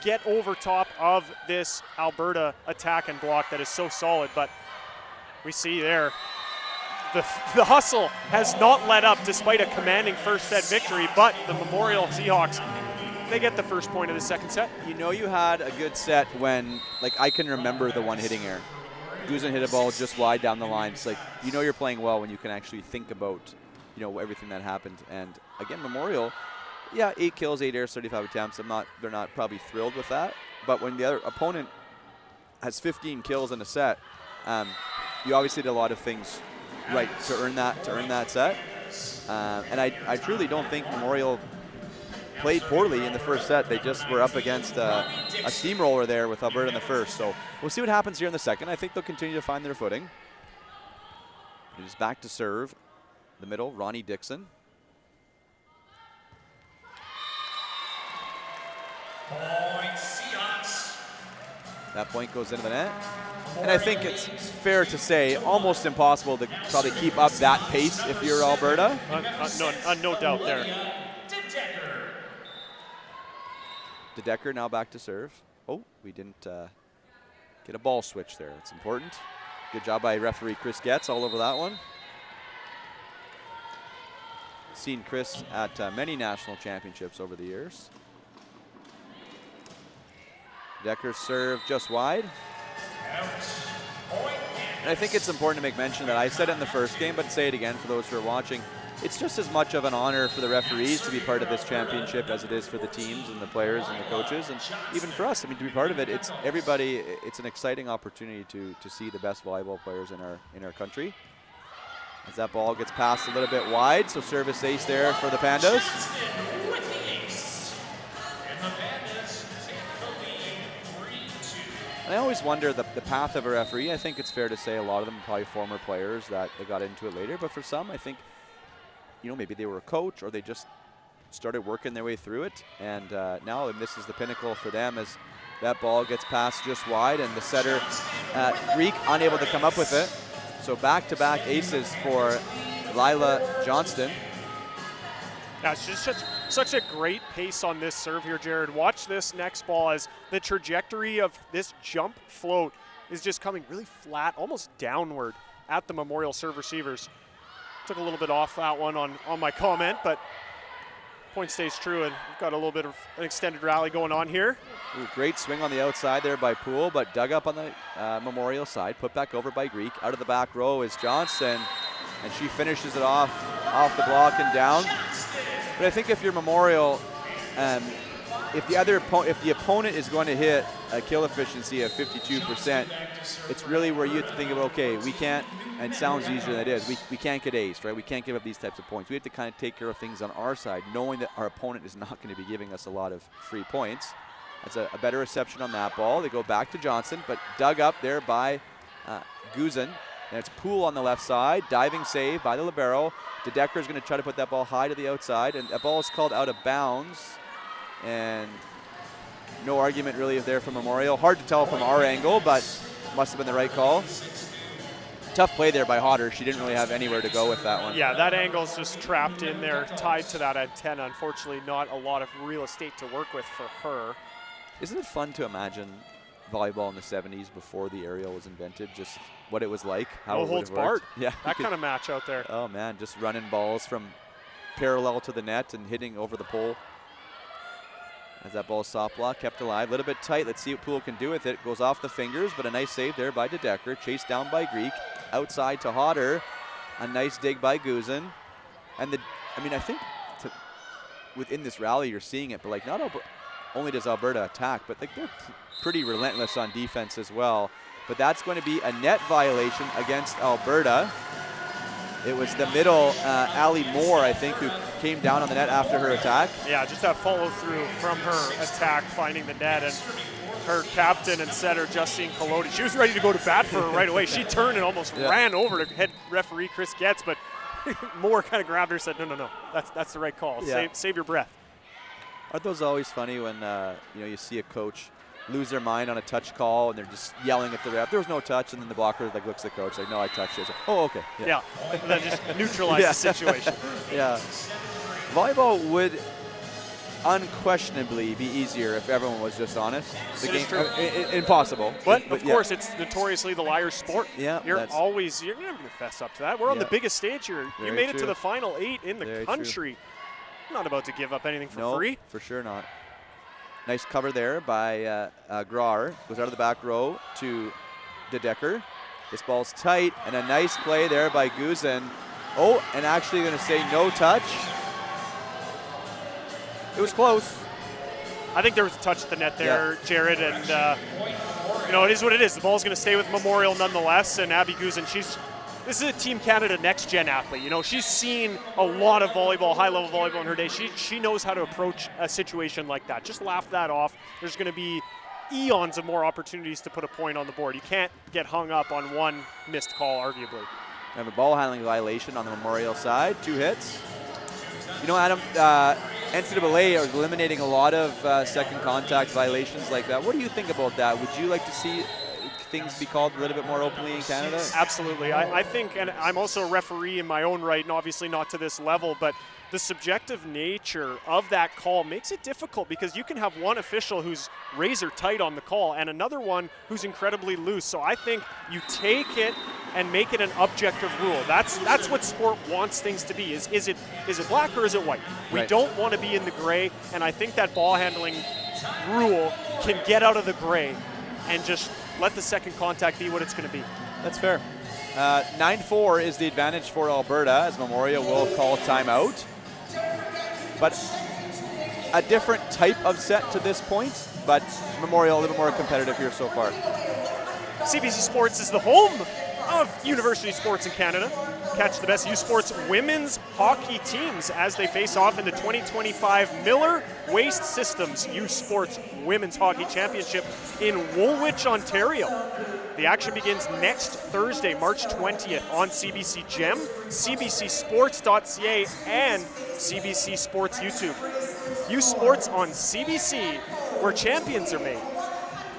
[SPEAKER 9] get over top of this Alberta attack and block that is so solid, but we see there the hustle has not let up despite a commanding first set victory, but the Memorial Seahawks, they get the first point of the second set.
[SPEAKER 8] You know you had a good set when, like, I can remember the one hitting error. Guzan hit a ball just wide down the line. It's like, you know you're playing well when you can actually think about, you know, everything that happened. And again, Memorial, yeah, 8 kills, 8 airs, 35 attempts. They're not probably thrilled with that. But when the other opponent has 15 kills in a set, you obviously did a lot of things right to earn that set. And I truly don't think Memorial played poorly in the first set. They just were up against a steamroller there with Alberta in the first. So we'll see what happens here in the second. I think they'll continue to find their footing. It is back to serve. The middle, Ronnie Dixon.
[SPEAKER 10] Point Seahawks.
[SPEAKER 8] That point goes into the net. And I think it's fair to say almost impossible to probably keep up that pace if you're Alberta.
[SPEAKER 9] No doubt there.
[SPEAKER 8] DeDecker now back to serve. Oh, we didn't get a ball switch there. It's important. Good job by referee Chris Getz all over that one. Seen Chris at many national championships over the years. Decker serve just wide. And I think it's important to make mention that I said it in the first game, but say it again for those who are watching. It's just as much of an honor for the referees to be part of this championship as it is for the teams and the players and the coaches, and even for us. I mean, to be part of it, it's everybody. It's an exciting opportunity to see the best volleyball players in our country. As that ball gets passed a little bit wide, so service ace there for the Pandas. I always wonder the path of a referee. I think it's fair to say a lot of them are probably former players that they got into it later, but for some, I think, maybe they were a coach or they just started working their way through it, and now this is the pinnacle for them as that ball gets passed just wide, and the setter, Greek, unable to come up with it. So back-to-back aces for Lila Johnston.
[SPEAKER 9] Yeah, it's just such a great pace on this serve here, Jared. Watch this next ball as the trajectory of this jump float is just coming really flat, almost downward at the Memorial serve receivers. Took a little bit off that one on my comment, but point stays true, and we've got a little bit of an extended rally going on here.
[SPEAKER 8] Ooh, great swing on the outside there by Poole, but dug up on the Memorial side, put back over by Greek. Out of the back row is Johnson, and she finishes it off the block and down. But I think if you're Memorial, if the opponent is going to hit a kill efficiency of 52%, it's really where you have to think of, okay, we can't, and it sounds easier than it is, we can't get ace, right? We can't give up these types of points. We have to kind of take care of things on our side, knowing that our opponent is not going to be giving us a lot of free points. That's a better reception on that ball. They go back to Johnson, but dug up there by Guzin. And it's Poole on the left side, diving save by the libero. DeDecker is going to try to put that ball high to the outside, and that ball is called out of bounds. And no argument really there from Memorial. Hard to tell from our angle, but must have been the right call. Tough play there by Hodder. She didn't really have anywhere to go with that one.
[SPEAKER 9] Yeah, that angle's just trapped in there, tied to that antenna. Unfortunately, not a lot of real estate to work with for her.
[SPEAKER 8] Isn't it fun to imagine volleyball in the 70s before the aerial was invented, just what it was like, how it
[SPEAKER 9] holds
[SPEAKER 8] would have worked?
[SPEAKER 9] Yeah, that kind of match out there.
[SPEAKER 8] Oh man, just running balls from parallel to the net and hitting over the pole. As that ball is soft block, kept alive, a little bit tight. Let's see what Poole can do with it. Goes off the fingers, but a nice save there by DeDecker. Chased down by Greek, outside to Hodder. A nice dig by Guzin. And I think within this rally you're seeing it, but like not only does Alberta attack, but like they're pretty relentless on defense as well. But that's going to be a net violation against Alberta. It was the middle, Ali Moore, I think, who came down on the net after her attack.
[SPEAKER 9] Yeah, just that follow through from her attack, finding the net, and her captain and setter, Justine Collodi, she was ready to go to bat for her right away. She turned and almost ran over to head referee Chris Getz, but Moore kind of grabbed her and said, no, that's the right call. Yeah. Save your breath.
[SPEAKER 8] Aren't those always funny when you see a coach lose their mind on a touch call and they're just yelling at the ref, there was no touch, and then the blocker looks at the coach like, no, I touched it. Like, oh, okay.
[SPEAKER 9] Yeah, and then just neutralize the situation.
[SPEAKER 8] Yeah. Volleyball would unquestionably be easier if everyone was just honest. Impossible.
[SPEAKER 9] But of course, it's notoriously the liar sport.
[SPEAKER 8] Yeah,
[SPEAKER 9] you're never going to fess up to that. We're on the biggest stage here. You made it to the final 8 in the country. I'm not about to give up anything for free.
[SPEAKER 8] For sure not. Nice cover there by Graar. Goes out of the back row to DeDecker. This ball's tight, and a nice play there by Guzin. Oh, and actually going to say no touch. It was close.
[SPEAKER 9] I think there was a touch at the net there, Jared, and it is what it is. The ball's going to stay with Memorial nonetheless, and Abby Guzin, she's this is a Team Canada next-gen athlete. You know, she's seen a lot of volleyball, high-level volleyball in her day. She knows how to approach a situation like that. Just laugh that off. There's going to be eons of more opportunities to put a point on the board. You can't get hung up on one missed call, arguably.
[SPEAKER 8] We have a ball handling violation on the Memorial side, 2 hits. You know, Adam, NCAA are eliminating a lot of second contact violations like that. What do you think about that? Would you like to see things be called a little bit more openly in Canada?
[SPEAKER 9] Absolutely. I think, and I'm also a referee in my own right, and obviously not to this level, but the subjective nature of that call makes it difficult because you can have one official who's razor tight on the call and another one who's incredibly loose. So I think you take it and make it an objective rule. That's what sport wants things to be. Is it black or is it white? We don't want to be in the gray, and I think that ball handling rule can get out of the gray and just let the second contact be what it's going to be.
[SPEAKER 8] That's fair. 9-4 is the advantage for Alberta as Memorial will call timeout. But a different type of set to this point, but Memorial a little more competitive here so far.
[SPEAKER 9] CBC Sports is the home of university sports in Canada. Catch the best U Sports women's hockey teams as they face off in the 2025 Miller Waste Systems U Sports Women's Hockey Championship in Woolwich, Ontario. The action begins next Thursday, March 20th on CBC Gem, cbcsports.ca, and CBC Sports YouTube. U Sports on CBC, where champions are made.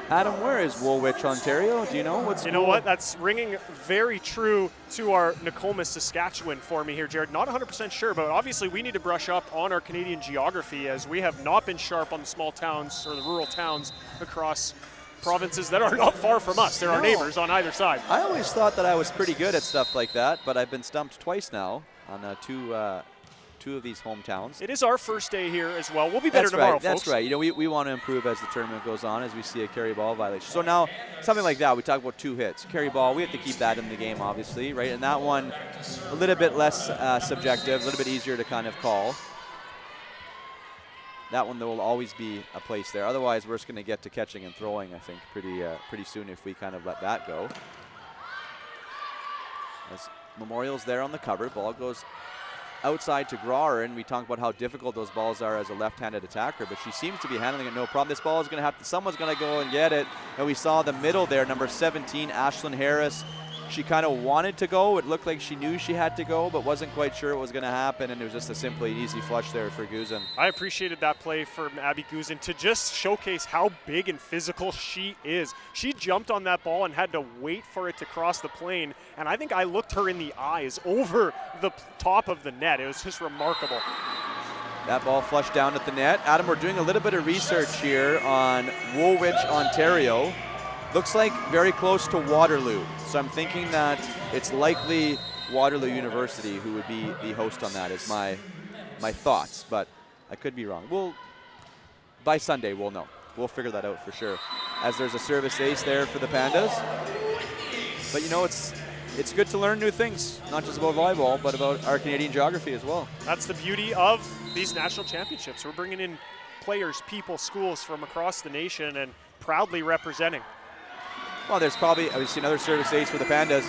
[SPEAKER 8] Adam, where is Woolwich, Ontario? Do you know?
[SPEAKER 9] You know what? That's ringing very true to our Nokomis, Saskatchewan for me here, Jared. Not 100% sure, but obviously we need to brush up on our Canadian geography as we have not been sharp on the small towns or the rural towns across provinces that are not far from us. They're our neighbors on either side.
[SPEAKER 8] I always thought that I was pretty good at stuff like that, but I've been stumped twice now on two of these hometowns.
[SPEAKER 9] It is our first day here as well. We'll be better tomorrow, folks.
[SPEAKER 8] That's right. You know, we want to improve as the tournament goes on, as we see a carry ball violation. So now, something like that, we talk about 2 hits. Carry ball, we have to keep that in the game, obviously, right? And that one, a little bit less subjective, a little bit easier to kind of call. That one, there will always be a place there. Otherwise, we're just going to get to catching and throwing, I think, pretty soon if we kind of let that go. As Memorial's there on the cover, ball goes outside to Grauer, and we talk about how difficult those balls are as a left-handed attacker, but she seems to be handling it no problem. This ball is going to have to, someone's going to go and get it, and we saw the middle there, number 17, Ashlyn Harris. She kind of wanted to go. It looked like she knew she had to go, but wasn't quite sure what was going to happen, and it was just a simply easy flush there for Guzin.
[SPEAKER 9] I appreciated that play from Abby Guzin to just showcase how big and physical she is. She jumped on that ball and had to wait for it to cross the plane, and I think I looked her in the eyes over the top of the net. It was just remarkable.
[SPEAKER 8] That ball flushed down at the net. Adam, we're doing a little bit of research here on Woolwich, Ontario. Looks like very close to Waterloo. So I'm thinking that it's likely Waterloo University who would be the host on that is my thoughts, but I could be wrong. By Sunday, we'll know. We'll figure that out for sure. As there's a service ace there for the Pandas. But you know, it's good to learn new things, not just about volleyball, but about our Canadian geography as well.
[SPEAKER 9] That's the beauty of these national championships. We're bringing in players, people, schools from across the nation and proudly representing.
[SPEAKER 8] Well, there's probably, we see another service ace for the Pandas.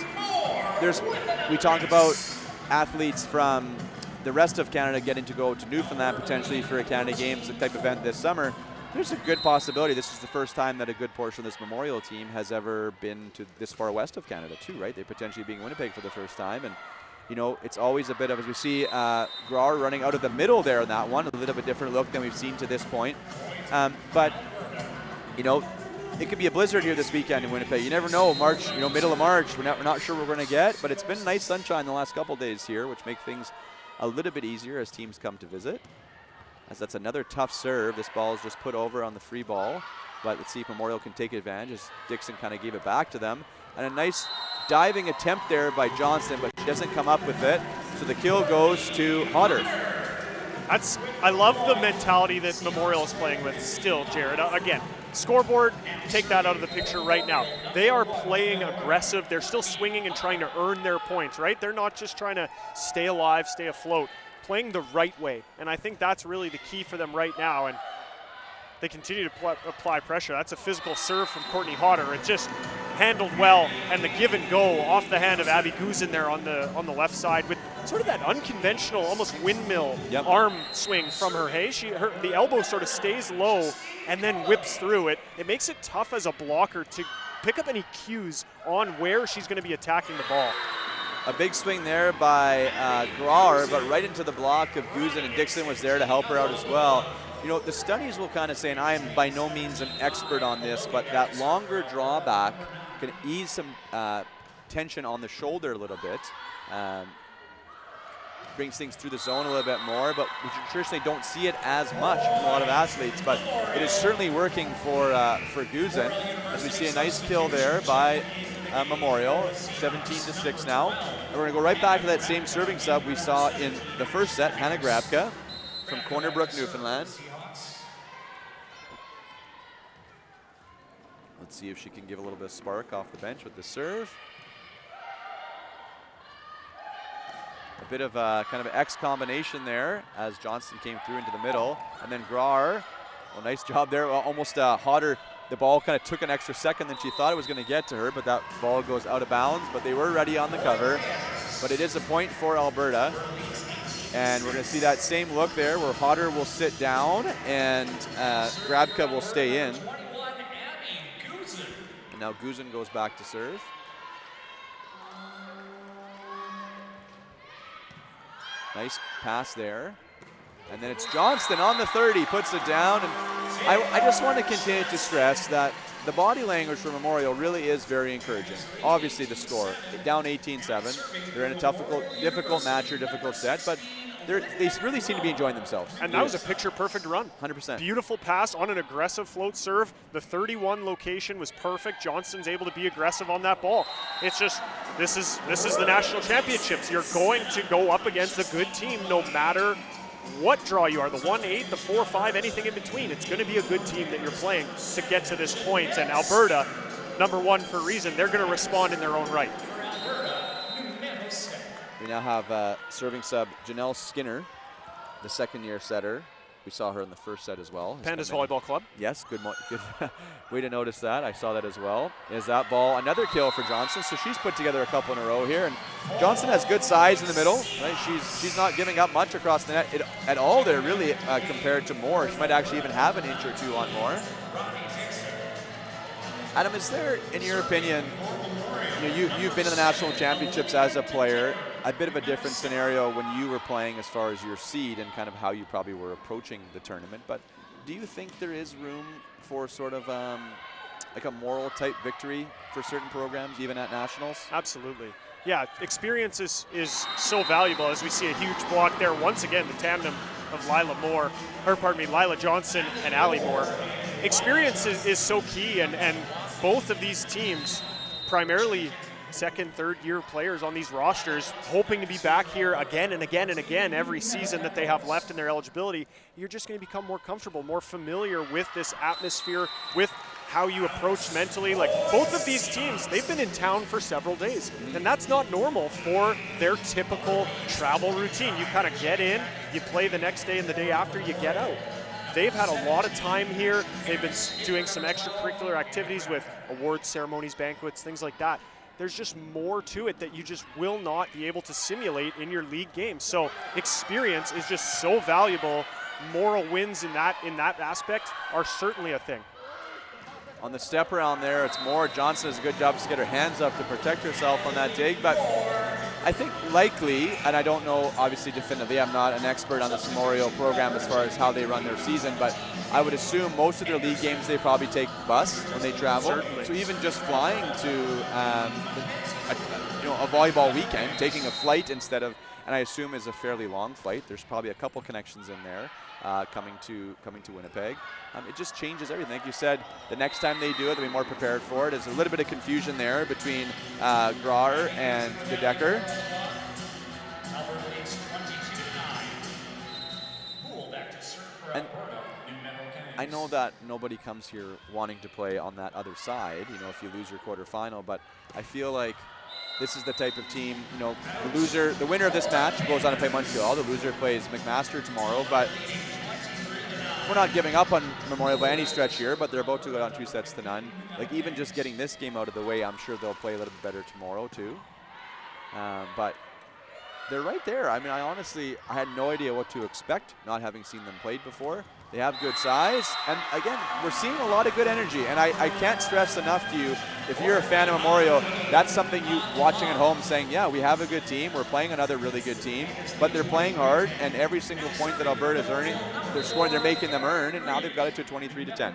[SPEAKER 8] We talked about athletes from the rest of Canada getting to go to Newfoundland potentially for a Canada Games type event this summer. There's a good possibility this is the first time that a good portion of this Memorial team has ever been to this far west of Canada too, right? They're potentially being Winnipeg for the first time. And, you know, it's always a bit of, as we see Grauer running out of the middle there in that one, a little bit different look than we've seen to this point. But, you know, it could be a blizzard here this weekend in Winnipeg. You never know. March, you know, middle of March, we're not sure what we're going to get, but it's been nice sunshine the last couple days here, which make things a little bit easier as teams come to visit. As that's another tough serve. This ball is just put over on the free ball, but let's see if Memorial can take advantage as Dixon kind of gave it back to them. And a nice diving attempt there by Johnson, but she doesn't come up with it. So the kill goes to Hodder.
[SPEAKER 9] I love the mentality that Memorial is playing with still, Jared. Again, scoreboard, take that out of the picture right now. They are playing aggressive. They're still swinging and trying to earn their points, right? They're not just trying to stay alive, stay afloat, playing the right way. And I think that's really the key for them right now. And they continue to apply pressure. That's a physical serve from Courtney Hodder. It just handled well, and the give and go off the hand of Abby Guzin there on the left side with sort of that unconventional, almost windmill arm swing from her. Hey, the elbow sort of stays low and then whips through it. It makes it tough as a blocker to pick up any cues on where she's going to be attacking the ball.
[SPEAKER 8] A big swing there by Grauer, but right into the block of Guzin, and Dixon was there to help her out as well. You know, the studies will kind of say, and I am by no means an expert on this, but that longer drawback can ease some tension on the shoulder a little bit. Brings things through the zone a little bit more, but we traditionally don't see it as much from a lot of athletes, but it is certainly working for Guzin, as we see a nice kill there by Memorial, 17-6 now. And we're gonna go right back to that same serving sub we saw in the first set, Hannah Grabka from Corner Brook, Newfoundland. Let's see if she can give a little bit of spark off the bench with the serve. A bit of a kind of X combination there as Johnston came through into the middle. And then Grauer, well, nice job there, almost hotter. The ball kind of took an extra second than she thought it was going to get to her, but that ball goes out of bounds. But they were ready on the cover. But it is a point for Alberta. And we're going to see that same look there where Hodder will sit down and Grabka will stay in. And now Guzin goes back to serve. Nice pass there. And then it's Johnston on the 30, puts it down. And I just want to continue to stress that the body language for Memorial really is very encouraging. Obviously the score, down 18-7. They're in a difficult match or difficult set, but they really seem to be enjoying themselves.
[SPEAKER 9] And that was a picture-perfect run.
[SPEAKER 8] 100%.
[SPEAKER 9] Beautiful pass on an aggressive float serve. The 31 location was perfect. Johnston's able to be aggressive on that ball. It's just, this is the national championships. You're going to go up against a good team no matter what draw you are, the 1-8, the 4-5, anything in between. It's going to be a good team that you're playing to get to this point. And Alberta, number one for a reason, they're going to respond in their own right.
[SPEAKER 8] We now have serving sub Janelle Skinner, the second-year setter. We saw her in the first set as well.
[SPEAKER 9] Pandas Volleyball Club.
[SPEAKER 8] Yes, good way to notice that. I saw that as well. Is that ball another kill for Johnston? So she's put together a couple in a row here, and Johnston has good size in the middle. Right? She's not giving up much across the net at all there, really, compared to Moore. She might actually even have an inch or two on Moore. Adam, is there, in your opinion, you've been in the national championships as a player, a bit of a different scenario when you were playing as far as your seed and kind of how you probably were approaching the tournament, but do you think there is room for sort of like a moral type victory for certain programs, even at nationals?
[SPEAKER 9] Absolutely. Yeah, experience is so valuable, as we see a huge block there. Once again, the tandem of Lila Johnson and Allie Moore. Experience is so key, and both of these teams, primarily second, third-year players on these rosters, hoping to be back here again and again and again every season that they have left in their eligibility. You're just going to become more comfortable, more familiar with this atmosphere, with how you approach mentally. Like, both of these teams, they've been in town for several days, and that's not normal for their typical travel routine. You kind of get in, you play the next day, and the day after you get out. They've had a lot of time here. They've been doing some extracurricular activities with awards, ceremonies, banquets, things like that. There's just more to it that you just will not be able to simulate in your league games. So experience is just so valuable. Moral wins in that aspect are certainly a thing.
[SPEAKER 8] On the step around there, it's Moore. Johnson does a good job to get her hands up to protect herself on that dig, but I think likely, and I don't know obviously definitively, I'm not an expert on this Memorial program as far as how they run their season, but I would assume most of their league games they probably take bus when they travel.
[SPEAKER 9] Certainly.
[SPEAKER 8] So even just flying to a volleyball weekend, taking a flight instead of, and I assume is a fairly long flight. There's probably a couple connections in there coming to Winnipeg. It just changes everything. Like you said, the next time they do it, they'll be more prepared for it. There's a little bit of confusion there between Grauer and Dedecker. And I know that nobody comes here wanting to play on that other side, if you lose your quarterfinal, but I feel like this is the type of team, the winner of this match goes on to play Montreal. The loser plays McMaster tomorrow, but we're not giving up on Memorial by any stretch here, but they're about to go down 2-0. Like, even just getting this game out of the way, I'm sure they'll play a little bit better tomorrow too. But they're right there. I mean, I had no idea what to expect, not having seen them played before. They have good size, and again, we're seeing a lot of good energy, and I can't stress enough to you, if you're a fan of Memorial, that's something you watching at home saying, yeah, we have a good team, we're playing another really good team, but they're playing hard, and every single point that Alberta is earning, they're scoring, they're making them earn, and now they've got it to 23-10.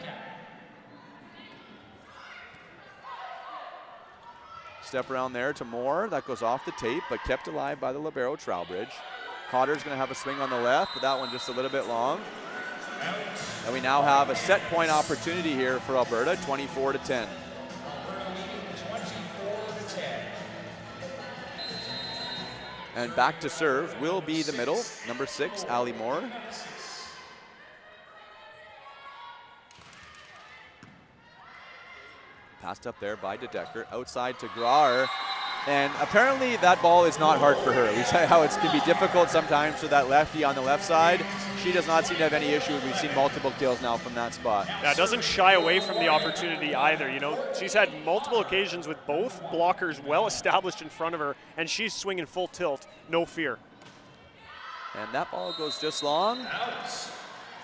[SPEAKER 8] Step around there to Moore, that goes off the tape, but kept alive by the libero Trowbridge. Cotter's gonna have a swing on the left, but that one just a little bit long. And we now have a set point opportunity here for Alberta, 24-10. And back to serve will be the middle, number 6, Ali Moore. Passed up there by De Decker, outside to Graar. And apparently that ball is not hard for her. We say how it can be difficult sometimes for that lefty on the left side. She does not seem to have any issue. We've seen multiple kills now from that spot.
[SPEAKER 9] Yeah, doesn't shy away from the opportunity either. You know, she's had multiple occasions with both blockers well established in front of her, and she's swinging full tilt, no fear.
[SPEAKER 8] And that ball goes just long.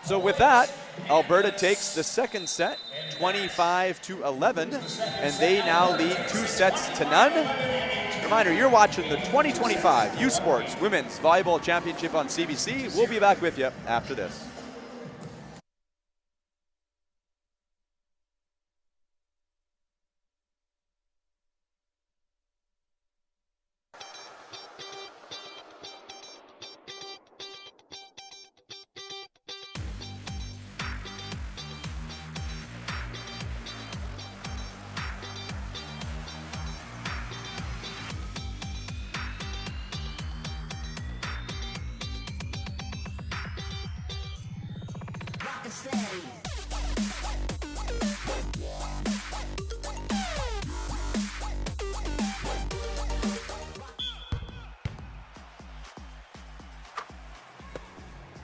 [SPEAKER 8] So with that, Alberta takes the second set, 25-11, and they now lead 2-0. Reminder, you're watching the 2025 U Sports Women's Volleyball Championship on CBC. We'll be back with you after this.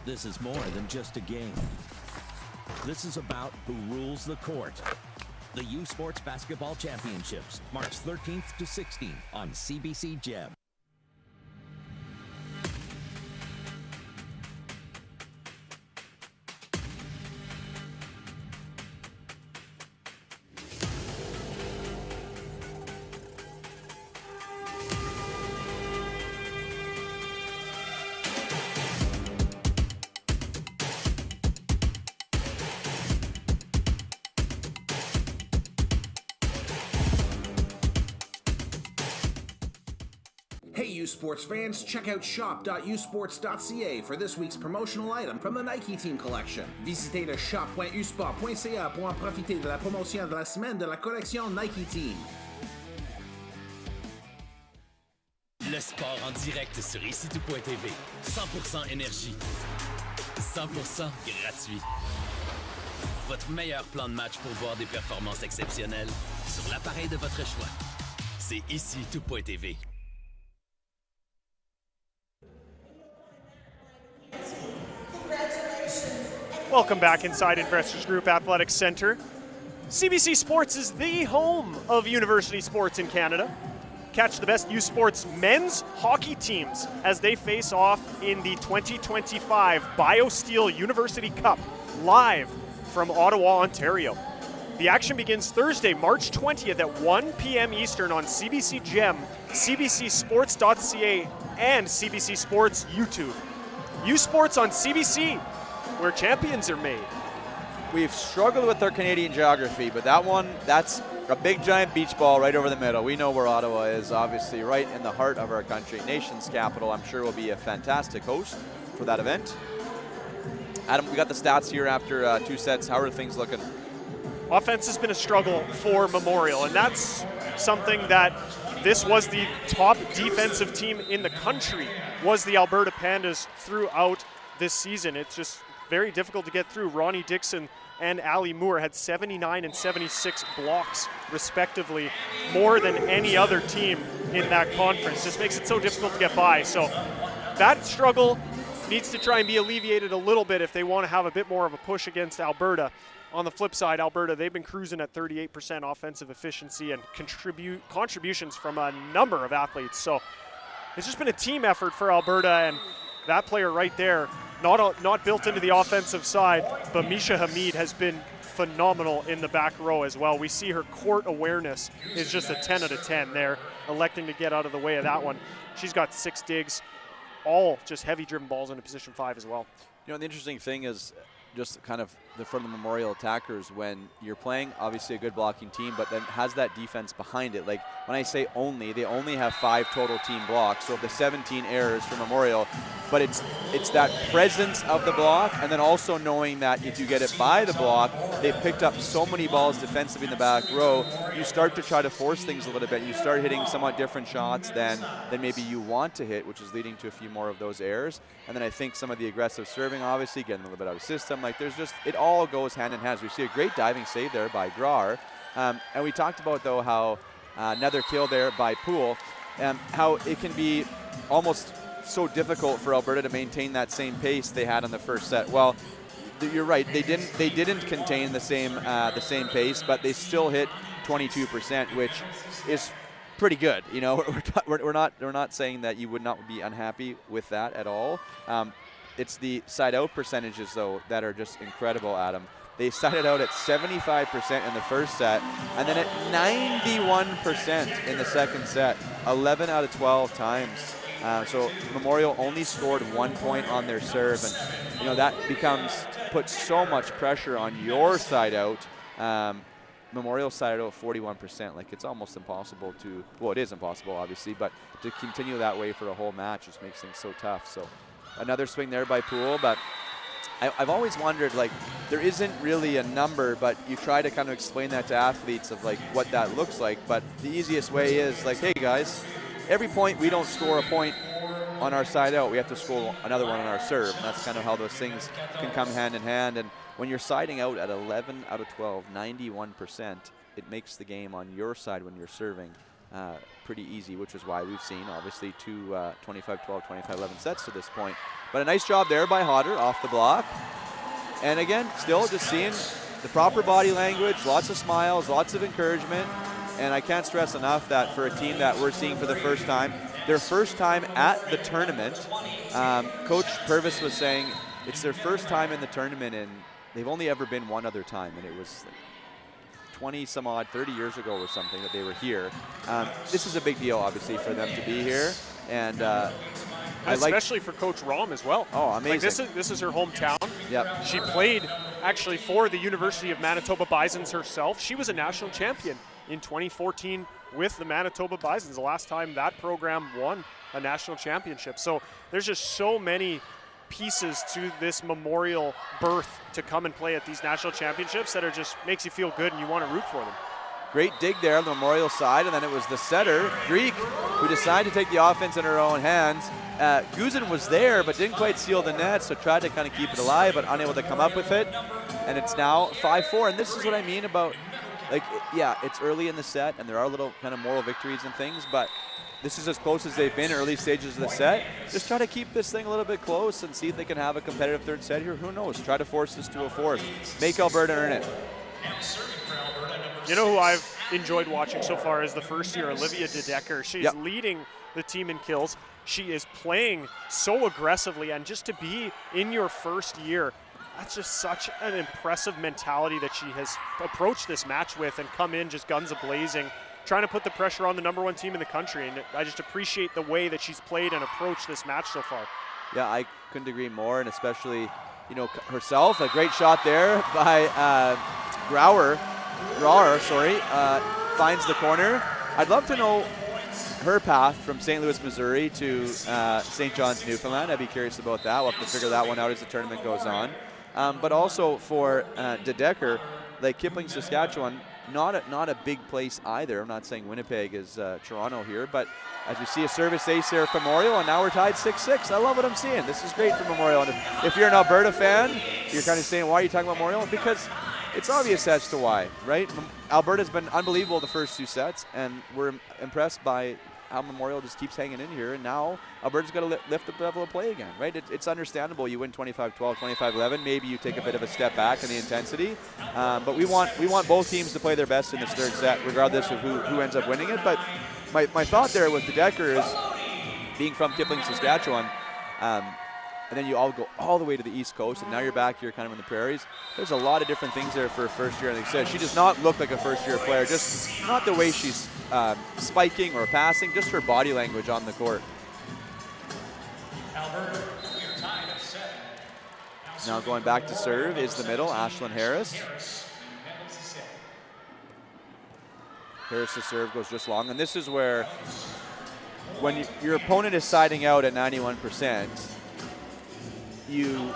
[SPEAKER 3] This is more than just a game. This is about who rules the court. The U Sports Basketball Championships, March 13th to 16th on CBC Gem.
[SPEAKER 2] Hey U Sports fans, check out shop.usports.ca for this week's promotional item from the Nike Team Collection. Visitez le shop.usport.ca pour en profiter de la promotion de la semaine de la collection Nike Team.
[SPEAKER 4] Le sport en direct sur icitout.tv. 100% énergie. 100% gratuit. Votre meilleur plan de match pour voir des performances exceptionnelles sur l'appareil de votre choix. C'est icitout.tv.
[SPEAKER 9] Welcome back inside Investors Group Athletics Center. CBC Sports is the home of university sports in Canada. Catch the best U Sports men's hockey teams as they face off in the 2025 BioSteel University Cup live from Ottawa, Ontario. The action begins Thursday, March 20th at 1 p.m. Eastern on CBC Gem, cbcsports.ca, and CBC Sports YouTube. U Sports on CBC, where champions are made.
[SPEAKER 8] We've struggled with our Canadian geography, but that's a big giant beach ball right over the middle. We know where Ottawa is, obviously, right in the heart of our country. Nation's capital, I'm sure will be a fantastic host for that event. Adam, we got the stats here after 2 sets. How are things looking?
[SPEAKER 9] Offense has been a struggle for Memorial, and that's something that this was the top defensive team in the country, was the Alberta Pandas throughout this season. It's just very difficult to get through. Ronnie Dixon and Ali Moore had 79 and 76 blocks, respectively, more than any other team in that conference. Just makes it so difficult to get by. So that struggle needs to try and be alleviated a little bit if they want to have a bit more of a push against Alberta. On the flip side, Alberta, they've been cruising at 38% offensive efficiency and contributions from a number of athletes. So it's just been a team effort for Alberta, and that player right there, not built into the offensive side, but Misha Hamid has been phenomenal in the back row as well. We see her court awareness is just a 10 out of 10 there, electing to get out of the way of that one. She's got 6 digs, all just heavy driven balls into position 5 as well.
[SPEAKER 8] You know, the interesting thing is just kind of from the Memorial attackers, when you're playing obviously a good blocking team, but then has that defense behind it. Like when I say only, they only have 5 total team blocks, so the 17 errors for Memorial, but it's that presence of the block, and then also knowing that if you get it by the block, they've picked up so many balls defensively in the back row, you start to try to force things a little bit. You start hitting somewhat different shots than maybe you want to hit, which is leading to a few more of those errors. And then I think some of the aggressive serving, obviously, getting a little bit out of system. Like there's just, it all goes hand in hand. We see a great diving save there by Graar. And we talked about, though, how another kill there by Poole, how it can be almost so difficult for Alberta to maintain that same pace they had on the first set. Well, you're right. They didn't contain the same pace, but they still hit 22%, which is pretty good. You know, we're not saying that you would not be unhappy with that at all. It's the side out percentages, though, that are just incredible, Adam. They sided out at 75% in the first set, and then at 91% in the second set, 11 out of 12 times. So Memorial only scored 1 point on their serve, and you know that puts so much pressure on your side out. Memorial sided out 41%. Like it's almost impossible to, well, it is impossible obviously, but to continue that way for a whole match just makes things so tough. So another swing there by Poole, but I've always wondered, like, there isn't really a number, but you try to kind of explain that to athletes of like what that looks like. But the easiest way is like, hey guys, every point we don't score a point on our side out, we have to score another one on our serve. And that's kind of how those things can come hand in hand. And when you're siding out at 11 out of 12, 91%, it makes the game on your side when you're serving pretty easy, which is why we've seen obviously 2 25-12, 25-11 sets to this point. But a nice job there by Hodder off the block. And again, still just seeing the proper body language, lots of smiles, lots of encouragement. And I can't stress enough that for a team that we're seeing for the first time, their first time at the tournament, Coach Purvis was saying it's their first time in the tournament, and they've only ever been one other time, and it was like 20 some odd, 30 years ago or something that they were here. This is a big deal, obviously, for them to be here. And
[SPEAKER 9] especially for Coach Rom as well.
[SPEAKER 8] Oh, amazing.
[SPEAKER 9] Like this is her hometown.
[SPEAKER 8] Yep.
[SPEAKER 9] She played actually for the University of Manitoba Bisons herself. She was a national champion in 2014 with the Manitoba Bisons, the last time that program won a national championship. So there's just so many pieces to this Memorial berth to come and play at these national championships that are just makes you feel good and you want to root for them.
[SPEAKER 8] Great dig there on the Memorial side, and then it was the setter, Greek, who decided to take the offense in her own hands. Guzin was there, but didn't quite seal the net, so tried to kind of keep it alive, but unable to come up with it. And it's now 5-4, and this is what I mean about, like, yeah, it's early in the set, and there are little kind of moral victories and things, but this is as close as they've been early stages of the set. Just try to keep this thing a little bit close and see if they can have a competitive third set here. Who knows? Try to force this to a fourth. Make Alberta earn it.
[SPEAKER 9] You know who I've enjoyed watching so far is the first year, Olivia De Decker. She's leading the team in kills. She is playing so aggressively, and just to be in your first year, that's just such an impressive mentality that she has approached this match with and come in just guns a-blazing, trying to put the pressure on the #1 team in the country. And I just appreciate the way that she's played and approached this match so far.
[SPEAKER 8] Yeah, I couldn't agree more, and especially, you know, herself, a great shot there by Graar, finds the corner. I'd love to know her path from St. Louis, Missouri to St. John's, Newfoundland. I'd be curious about that. We'll have to figure that one out as the tournament goes on. But also for De Decker, like Kipling, Saskatchewan, not a big place either. I'm not saying Winnipeg is Toronto here, but as we see a service ace here for Memorial, and now we're tied 6-6. I love what I'm seeing. This is great for Memorial. And if you're an Alberta fan, you're kind of saying, why are you talking about Memorial? Because it's obvious as to why, right? Alberta's been unbelievable the first 2 sets, and we're impressed by how Memorial just keeps hanging in here, and now Alberta's got to lift the level of play again, right? It's understandable. You win 25-12, 25-11. Maybe you take a bit of a step back in the intensity, but we want both teams to play their best in this third set, regardless of who ends up winning it. But my thought there with the Decker is, being from Kipling, Saskatchewan, and then you all go all the way to the East Coast, and now you're back here kind of in the prairies. There's a lot of different things there for a first year. And like I said, she does not look like a first-year player, just not the way she's spiking or passing, just her body language on the court.
[SPEAKER 10] Alberta, we are tied at 7.
[SPEAKER 8] Now going back to serve is the middle, Ashlyn Harris. Harris' serve goes just long, and this is where when your opponent is siding out at 91%, you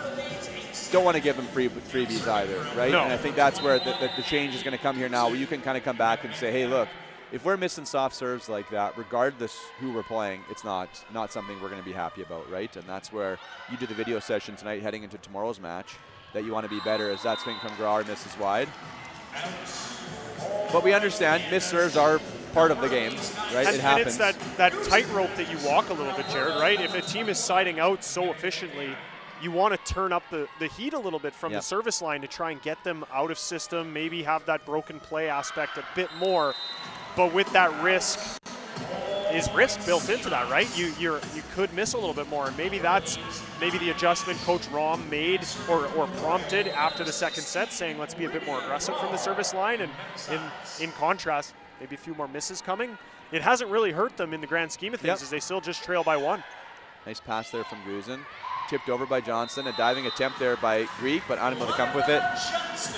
[SPEAKER 8] don't want to give them freebies either, right?
[SPEAKER 9] No.
[SPEAKER 8] And I think that's where the change is going to come here now, where you can kind of come back and say, hey, look, if we're missing soft serves like that, regardless who we're playing, it's not something we're going to be happy about, right? And that's where you do the video session tonight heading into tomorrow's match, that you want to be better, as that swing from Grauer misses wide. But we understand missed serves are part of the game, right?
[SPEAKER 9] And,
[SPEAKER 8] it happens.
[SPEAKER 9] And it's that tightrope that you walk a little bit, Jared, right? If a team is siding out so efficiently, you want to turn up the heat a little bit from the service line to try and get them out of system, maybe have that broken play aspect a bit more. But with that risk built into that, right? You could miss a little bit more, and maybe that's the adjustment Coach Rom made or prompted after the second set, saying let's be a bit more aggressive from the service line, and in contrast, maybe a few more misses coming. It hasn't really hurt them in the grand scheme of things, as they still just trail by 1.
[SPEAKER 8] Nice pass there from Guzin. Tipped over by Johnson. A diving attempt there by Greek, but unable to come with it.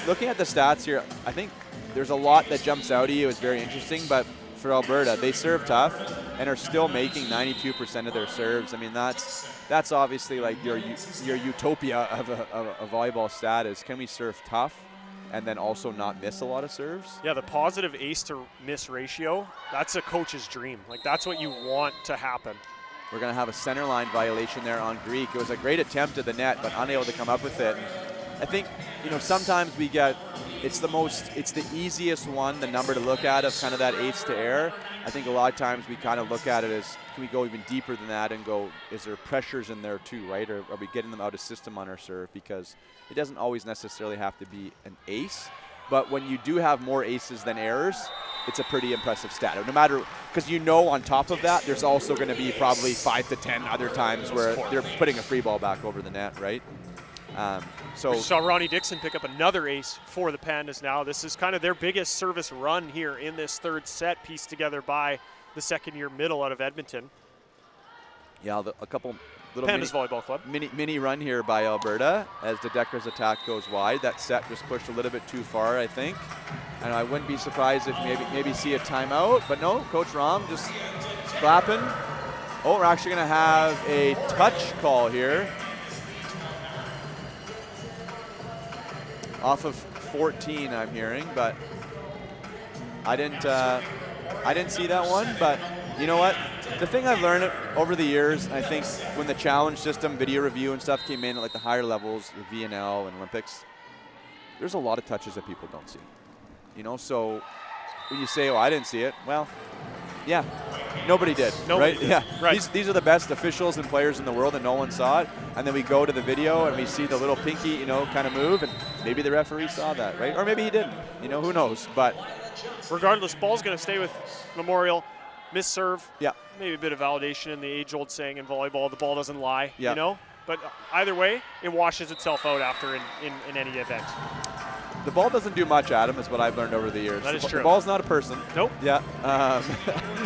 [SPEAKER 8] Looking at the stats here, I think there's a lot that jumps out at you. It's very interesting, but for Alberta, they serve tough and are still making 92% of their serves. I mean, that's obviously like your utopia of a volleyball stat is, can we serve tough and then also not miss a lot of serves?
[SPEAKER 9] Yeah, the positive ace to miss ratio, that's a coach's dream. Like, that's what you want to happen.
[SPEAKER 8] We're going to have a center line violation there on Greek. It was a great attempt at the net, but unable to come up with it. I think, sometimes we get, it's the easiest one, the number to look at of kind of that ace to air. I think a lot of times we kind of look at it as, can we go even deeper than that and go, is there pressures in there too, right? Or are we getting them out of system on our serve? Because it doesn't always necessarily have to be an ace, but when you do have more aces than errors, it's a pretty impressive stat. No matter, because on top of that, there's also going to be probably 5 to 10 other times where they're putting a free ball back over the net, right?
[SPEAKER 9] We saw Ronnie Dixon pick up another ace for the Pandas now. This is kind of their biggest service run here in this third set, pieced together by the second-year middle out of Edmonton.
[SPEAKER 8] Yeah, a couple little
[SPEAKER 9] Pandas Volleyball Club.
[SPEAKER 8] Mini run here by Alberta as the Decker's attack goes wide. That set just pushed a little bit too far, I think. And I wouldn't be surprised if maybe see a timeout, but no, Coach Rom just clapping. Oh, we're actually going to have a touch call here. Off of 14, I'm hearing, but I didn't see that one. But you know what? The thing I've learned over the years, I think when the challenge system, video review and stuff came in at like the higher levels, the VNL and Olympics, there's a lot of touches that people don't see. So when you say, oh, I didn't see it, well, yeah, nobody did, right?
[SPEAKER 9] Did.
[SPEAKER 8] Yeah,
[SPEAKER 9] right.
[SPEAKER 8] These are the best officials and players in the world and no one saw it. And then we go to the video and we see the little pinky, kind of move, and maybe the referee saw that, right? Or maybe he didn't, who knows? But
[SPEAKER 9] regardless, ball's going to stay with Memorial. Miss serve.
[SPEAKER 8] Yeah.
[SPEAKER 9] Maybe a bit of validation in the age-old saying in volleyball, the ball doesn't lie,
[SPEAKER 8] yeah.
[SPEAKER 9] But either way, it washes itself out after in any event.
[SPEAKER 8] The ball doesn't do much, Adam, is what I've learned over the years.
[SPEAKER 9] That is true.
[SPEAKER 8] The ball's not a person.
[SPEAKER 9] Nope.
[SPEAKER 8] Yeah.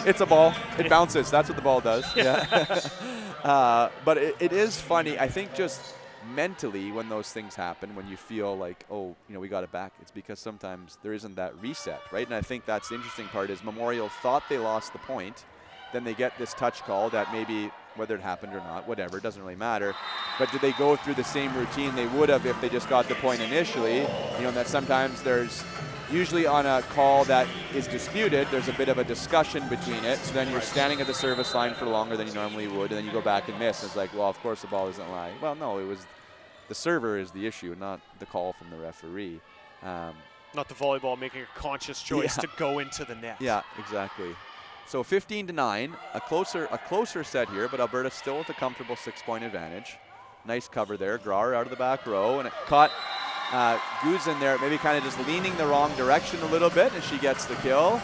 [SPEAKER 8] It's a ball. It bounces. That's what the ball does. Yeah. But it is funny. I think just mentally when those things happen, when you feel like, oh, we got it back, it's because sometimes there isn't that reset, right? And I think that's the interesting part is Memorial thought they lost the point. Then they get this touch call that maybe, whether it happened or not, whatever, it doesn't really matter. But did they go through the same routine they would have if they just got the point initially? That sometimes there's, usually on a call that is disputed, there's a bit of a discussion between it. So then you're standing at the service line for longer than you normally would, and then you go back and miss. It's like, well, of course the ball isn't lying. Well, no, it was the server is the issue, not the call from the referee.
[SPEAKER 9] Not the volleyball making a conscious choice to go into the net.
[SPEAKER 8] Yeah, exactly. So 15-9, a closer set here, but Alberta still with a comfortable 6-point advantage. Nice cover there. Grauer out of the back row, and it caught Guzin there, maybe kind of just leaning the wrong direction a little bit, and she gets the kill.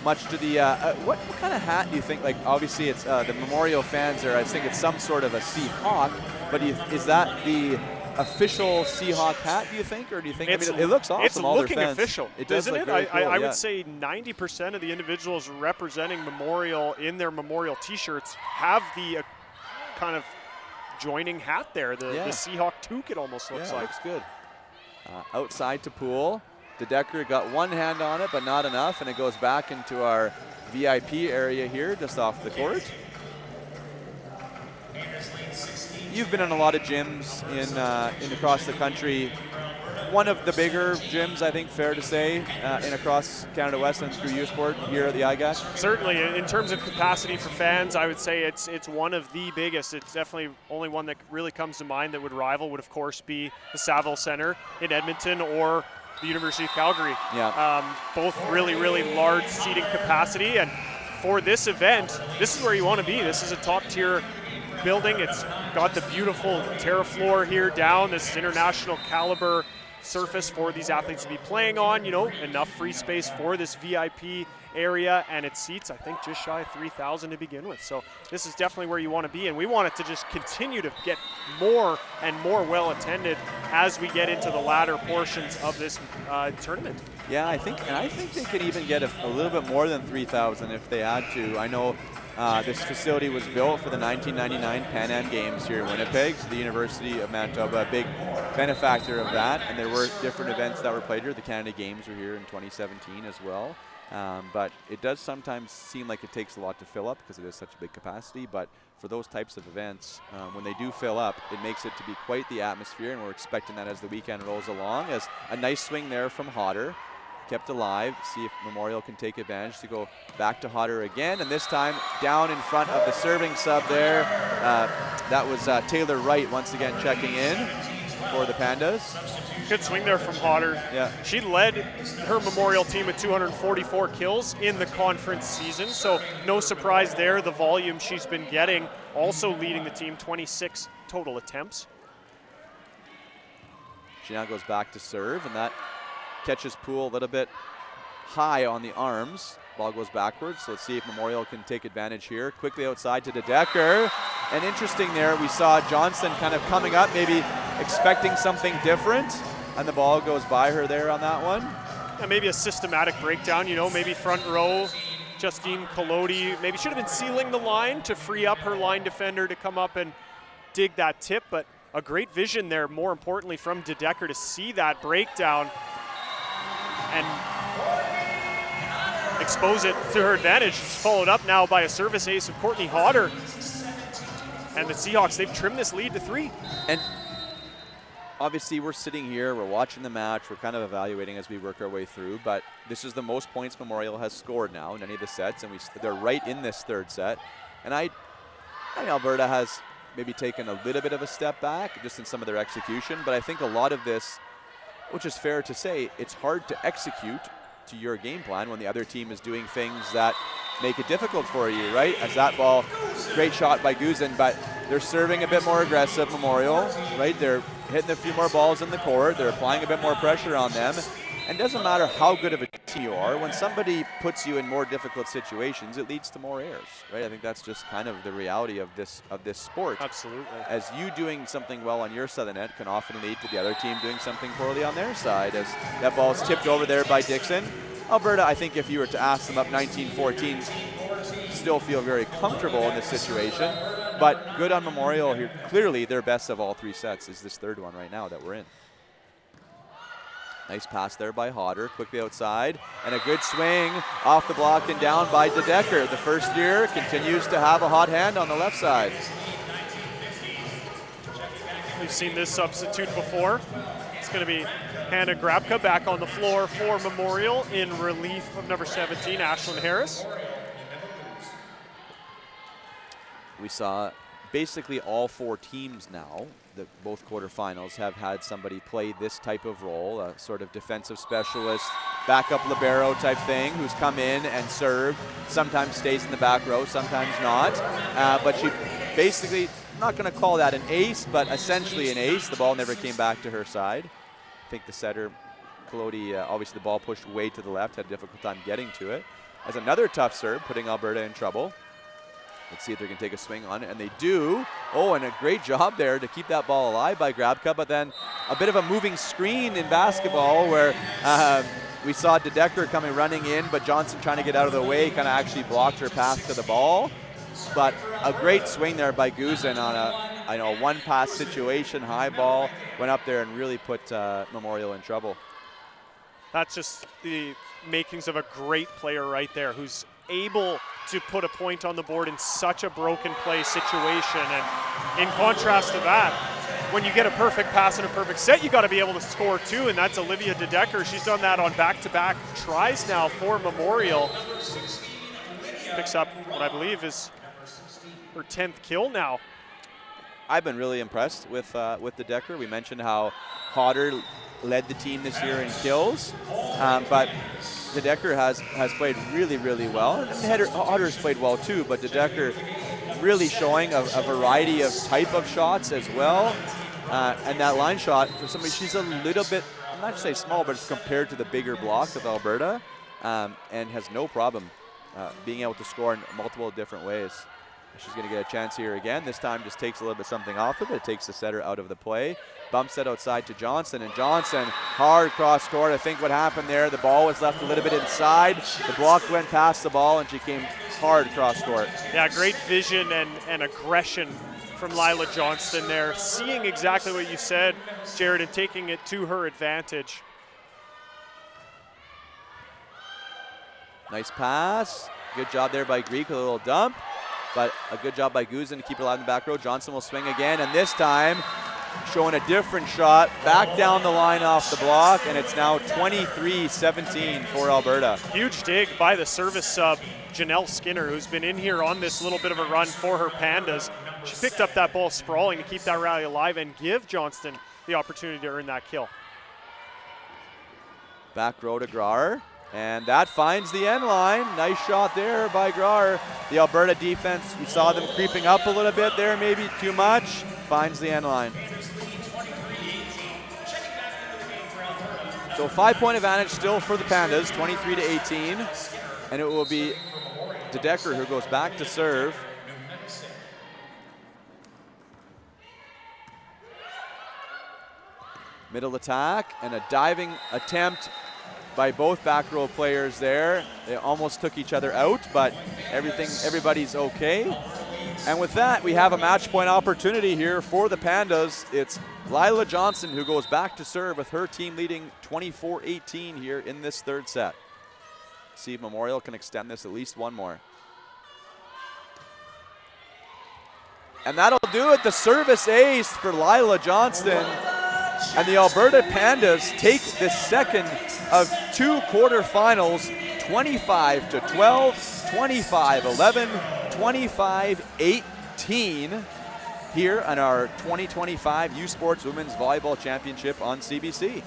[SPEAKER 8] Much to the, what kind of hat do you think, like obviously it's the Memorial fans there, I think it's some sort of a Seahawk, but is that the official Seahawk hat, do you think, or do you think, I mean, it looks awesome.
[SPEAKER 9] It's looking official,
[SPEAKER 8] it does,
[SPEAKER 9] isn't
[SPEAKER 8] look
[SPEAKER 9] it?
[SPEAKER 8] cool,
[SPEAKER 9] I would say 90% of the individuals representing Memorial in their Memorial t-shirts have the kind of joining hat there, the Seahawk toque, it almost looks like.
[SPEAKER 8] Looks good. Outside to Poole. De Decker got one hand on it, but not enough, and it goes back into our VIP area here, just off the court. You've been in a lot of gyms in across the country. One of the bigger gyms, I think, fair to say, in across Canada West and through U Sport here at the IGAC?
[SPEAKER 9] Certainly, in terms of capacity for fans, I would say it's one of the biggest. It's definitely only one that really comes to mind that would rival would, of course, be the Saville Centre in Edmonton or the University of Calgary.
[SPEAKER 8] Yeah.
[SPEAKER 9] Both really, really large seating capacity, and for this event, this is where you want to be. This is a top-tier building. It's got the beautiful terra floor here down. This is international caliber surface for these athletes to be playing on, you know, enough free space for this VIP area, and it seats, I think, just shy of 3,000 to begin with. So this is definitely where you want to be, and we want it to just continue to get more and more well attended as we get into the latter portions of this tournament.
[SPEAKER 8] Yeah, I think they could even get a little bit more than 3,000 if they had to. I know this facility was built for the 1999 Pan Am Games here in Winnipeg, so the University of Manitoba, a big benefactor of that, and there were different events that were played here. The Canada Games were here in 2017 as well. But it does sometimes seem like it takes a lot to fill up because it is such a big capacity, but for those types of events, when they do fill up, it makes it to be quite the atmosphere, and we're expecting that as the weekend rolls along. As a nice swing there from Hodder, kept alive. See if Memorial can take advantage to go back to Hodder again, and this time down in front of the serving sub there. That was Taylor Wright once again checking in for the Pandas.
[SPEAKER 9] Good swing there from Hodder.
[SPEAKER 8] Yeah.
[SPEAKER 9] She led her Memorial team with 244 kills in the conference season, so no surprise there. The volume she's been getting, also leading the team, 26 total attempts.
[SPEAKER 8] She now goes back to serve, and that catches Poole a little bit high on the arms. Ball goes backwards, so let's see if Memorial can take advantage here. Quickly outside to De Decker. And interesting there, we saw Johnson kind of coming up, maybe expecting something different, and the ball goes by her there on that one.
[SPEAKER 9] Yeah, maybe a systematic breakdown, you know, maybe front row. Justine Collodi maybe should have been sealing the line to free up her line defender to come up and dig that tip, but a great vision there, more importantly, from De Decker to see that breakdown and expose it to her advantage. It's followed up now by a service ace of Courtney Hodder. And the Seahawks, they've trimmed this lead to 3.
[SPEAKER 8] And obviously we're sitting here, we're watching the match, we're kind of evaluating as we work our way through, but this is the most points Memorial has scored now in any of the sets, and they're right in this third set. And I think Alberta has maybe taken a little bit of a step back just in some of their execution, but I think a lot of this, which is fair to say, it's hard to execute to your game plan when the other team is doing things that make it difficult for you, right? As that ball, great shot by Guzin, but they're serving a bit more aggressive, Memorial, right? They're hitting a few more balls in the court, they're applying a bit more pressure on them. And it doesn't matter how good of a team you are, when somebody puts you in more difficult situations, it leads to more errors, right? I think that's just kind of the reality of this sport.
[SPEAKER 9] Absolutely.
[SPEAKER 8] As you doing something well on your side of the net can often lead to the other team doing something poorly on their side, as that ball is tipped over there by Dixon. Alberta, I think if you were to ask them up 19-14, still feel very comfortable in this situation, but good on Memorial here. Clearly their best of all 3 sets is this third one right now that we're in. Nice pass there by Hodder, quickly outside, and a good swing off the block and down by De Decker. The first year continues to have a hot hand on the left side.
[SPEAKER 9] We've seen this substitute before. It's going to be Hannah Grabka back on the floor for Memorial in relief of number 17, Ashlyn Harris.
[SPEAKER 8] We saw basically all 4 teams now, both quarterfinals, have had somebody play this type of role, a sort of defensive specialist, backup libero type thing, who's come in and served, sometimes stays in the back row, sometimes not. But she basically, I'm not going to call that an ace, but essentially an ace. The ball never came back to her side. I think the setter, Colodi, obviously the ball pushed way to the left, had a difficult time getting to it. As another tough serve, putting Alberta in trouble. Let's see if they can take a swing on it, and they do. Oh, and a great job there to keep that ball alive by Grabka, but then a bit of a moving screen in basketball where we saw De Decker coming running in, but Johnson trying to get out of the way kind of actually blocked her path to the ball. But a great swing there by Guzin on a one-pass situation, high ball, went up there and really put Memorial in trouble.
[SPEAKER 9] That's just the makings of a great player right there, who's able to put a point on the board in such a broken play situation. And in contrast to that, when you get a perfect pass and a perfect set, you got to be able to score too, and that's Olivia De Decker. She's done that on back-to-back tries now for Memorial. Picks up what I believe is her 10th kill now.
[SPEAKER 8] I've been really impressed with De Decker. We mentioned how Hodder led the team this year in kills, but De Decker has played really, really well. And Hodder's played well too, but De Decker really showing a variety of type of shots as well. And that line shot, for somebody, she's a little bit, I'm not to say small, but it's compared to the bigger blocks of Alberta, and has no problem being able to score in multiple different ways. She's going to get a chance here again. This time just takes a little bit something off of it. It takes the setter out of the play. Bumps it outside to Johnson, and Johnson, hard cross court. I think what happened there, the ball was left a little bit inside. The block went past the ball, and she came hard cross court.
[SPEAKER 9] Yeah, great vision and aggression from Lila Johnston there. Seeing exactly what you said, Jared, and taking it to her advantage.
[SPEAKER 8] Nice pass. Good job there by Greek with a little dump. But a good job by Guzin to keep it alive in the back row. Johnson will swing again, and this time showing a different shot. Back down the line off the block, and it's now 23-17 for Alberta.
[SPEAKER 9] Huge dig by the service sub, Janelle Skinner, who's been in here on this little bit of a run for her Pandas. She picked up that ball sprawling to keep that rally alive and give Johnston the opportunity to earn that kill.
[SPEAKER 8] Back row to Graer. And that finds the end line. Nice shot there by Graer. The Alberta defense, we saw them creeping up a little bit there, maybe too much. Finds the end line. So 5-point advantage still for the Pandas, 23-18. And it will be De Decker who goes back to serve. Middle attack and a diving attempt by both back row players there. They almost took each other out, but everybody's okay. And with that, we have a match point opportunity here for the Pandas. It's Lila Johnson who goes back to serve with her team leading 24-18 here in this third set. See if Memorial can extend this at least one more. And that'll do it, the service ace for Lila Johnston. And the Alberta Pandas take the second of 2 quarterfinals, 25-12, 25-11, 25-18 here on our 2025 U Sports Women's Volleyball Championship on CBC.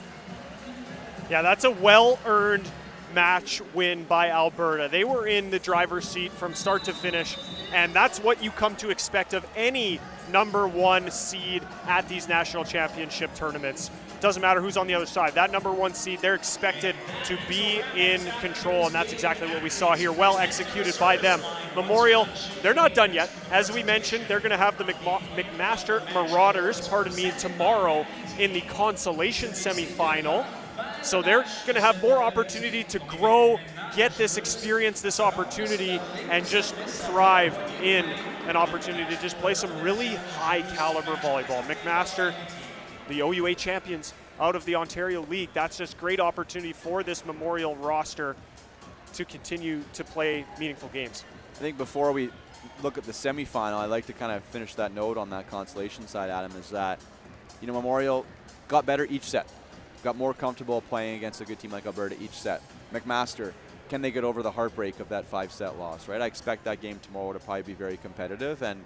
[SPEAKER 9] Yeah, that's a well-earned match win by Alberta. They were in the driver's seat from start to finish, and that's what you come to expect of any #1 seed at these national championship tournaments. Doesn't matter who's on the other side. That #1 seed, they're expected to be in control, and that's exactly what we saw here. Well executed by them. Memorial, they're not done yet. As we mentioned, they're going to have the McMaster Marauders, tomorrow in the consolation semifinal. So they're going to have more opportunity to grow, get this experience, this opportunity, and just thrive in an opportunity to just play some really high caliber volleyball. McMaster, the OUA champions out of the Ontario League. That's just great opportunity for this Memorial roster to continue to play meaningful games.
[SPEAKER 8] I think before we look at the semifinal, I'd like to kind of finish that note on that consolation side, Adam, is that, Memorial got better each set. Got more comfortable playing against a good team like Alberta each set. McMaster can they get over the heartbreak of that 5-set loss, right? I expect that game tomorrow to probably be very competitive and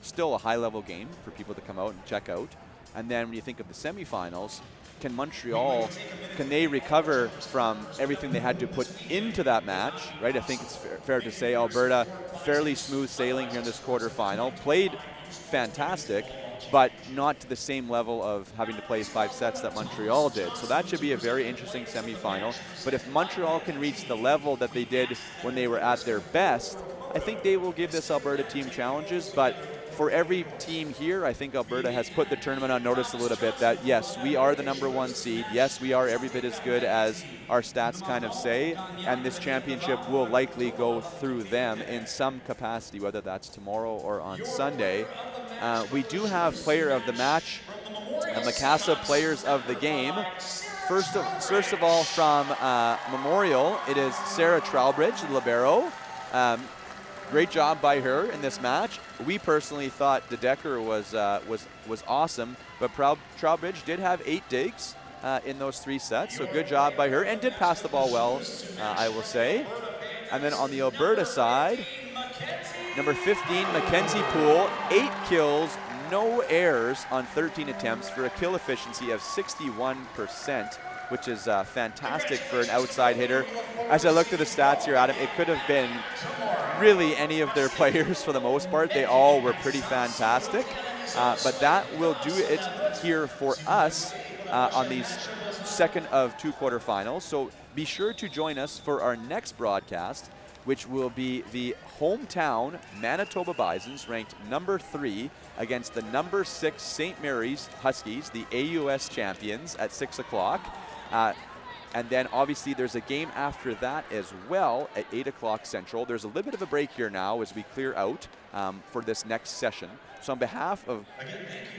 [SPEAKER 8] still a high-level game for people to come out and check out. And then when you think of the semifinals, can Montreal, can they recover from everything they had to put into that match, right? I think it's fair to say Alberta, fairly smooth sailing here in this quarterfinal, played fantastic, but not to the same level of having to play 5 sets that Montreal did. So that should be a very interesting semifinal. But if Montreal can reach the level that they did when they were at their best, I think they will give this Alberta team challenges. But for every team here, I think Alberta has put the tournament on notice a little bit that, yes, we are the #1 seed. Yes, we are every bit as good as our stats kind of say. And this championship will likely go through them in some capacity, whether that's tomorrow or on Sunday. We do have player of the match and Macassa players of the game. First of all, from Memorial, it is Sarah Trowbridge, the libero. Great job by her in this match. We personally thought De Decker was awesome, but Trowbridge did have 8 digs in those 3 sets, so good job by her, and did pass the ball well, I will say. And then on the Alberta side, number 15, Mackenzie Poole, 8 kills, no errors on 13 attempts for a kill efficiency of 61%, which is fantastic for an outside hitter. As I looked at the stats here, Adam, it could have been really any of their players for the most part. They all were pretty fantastic. But that will do it here for us on these second of 2 quarterfinals. So be sure to join us for our next broadcast, which will be the hometown Manitoba Bisons, ranked number 3 against the number 6 St. Mary's Huskies, the AUS champions, at 6 o'clock. And then obviously there's a game after that as well at 8 o'clock Central. There's a little bit of a break here now as we clear out for this next session. So on behalf of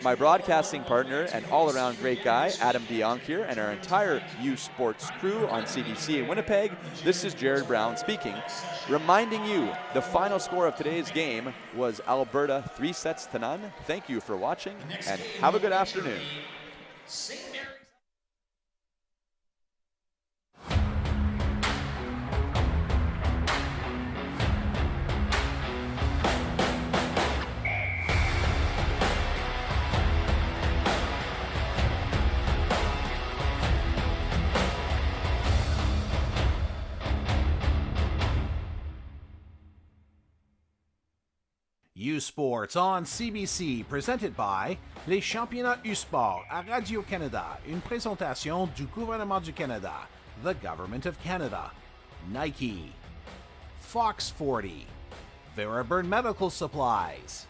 [SPEAKER 8] my broadcasting partner and all-around great guy, Adam DeYonk here, and our entire U Sports crew on CBC in Winnipeg, this is Jared Brown speaking, reminding you the final score of today's game was Alberta 3-0. Thank you for watching, and have a good afternoon.
[SPEAKER 2] U Sports on CBC, presented by les championnats U Sport à Radio-Canada, une présentation du gouvernement du Canada, the Government of Canada, Nike, Fox 40, Veraburn Medical Supplies,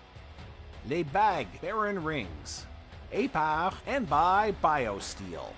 [SPEAKER 2] Les Bagues Baron Rings, APAR, and by BioSteel.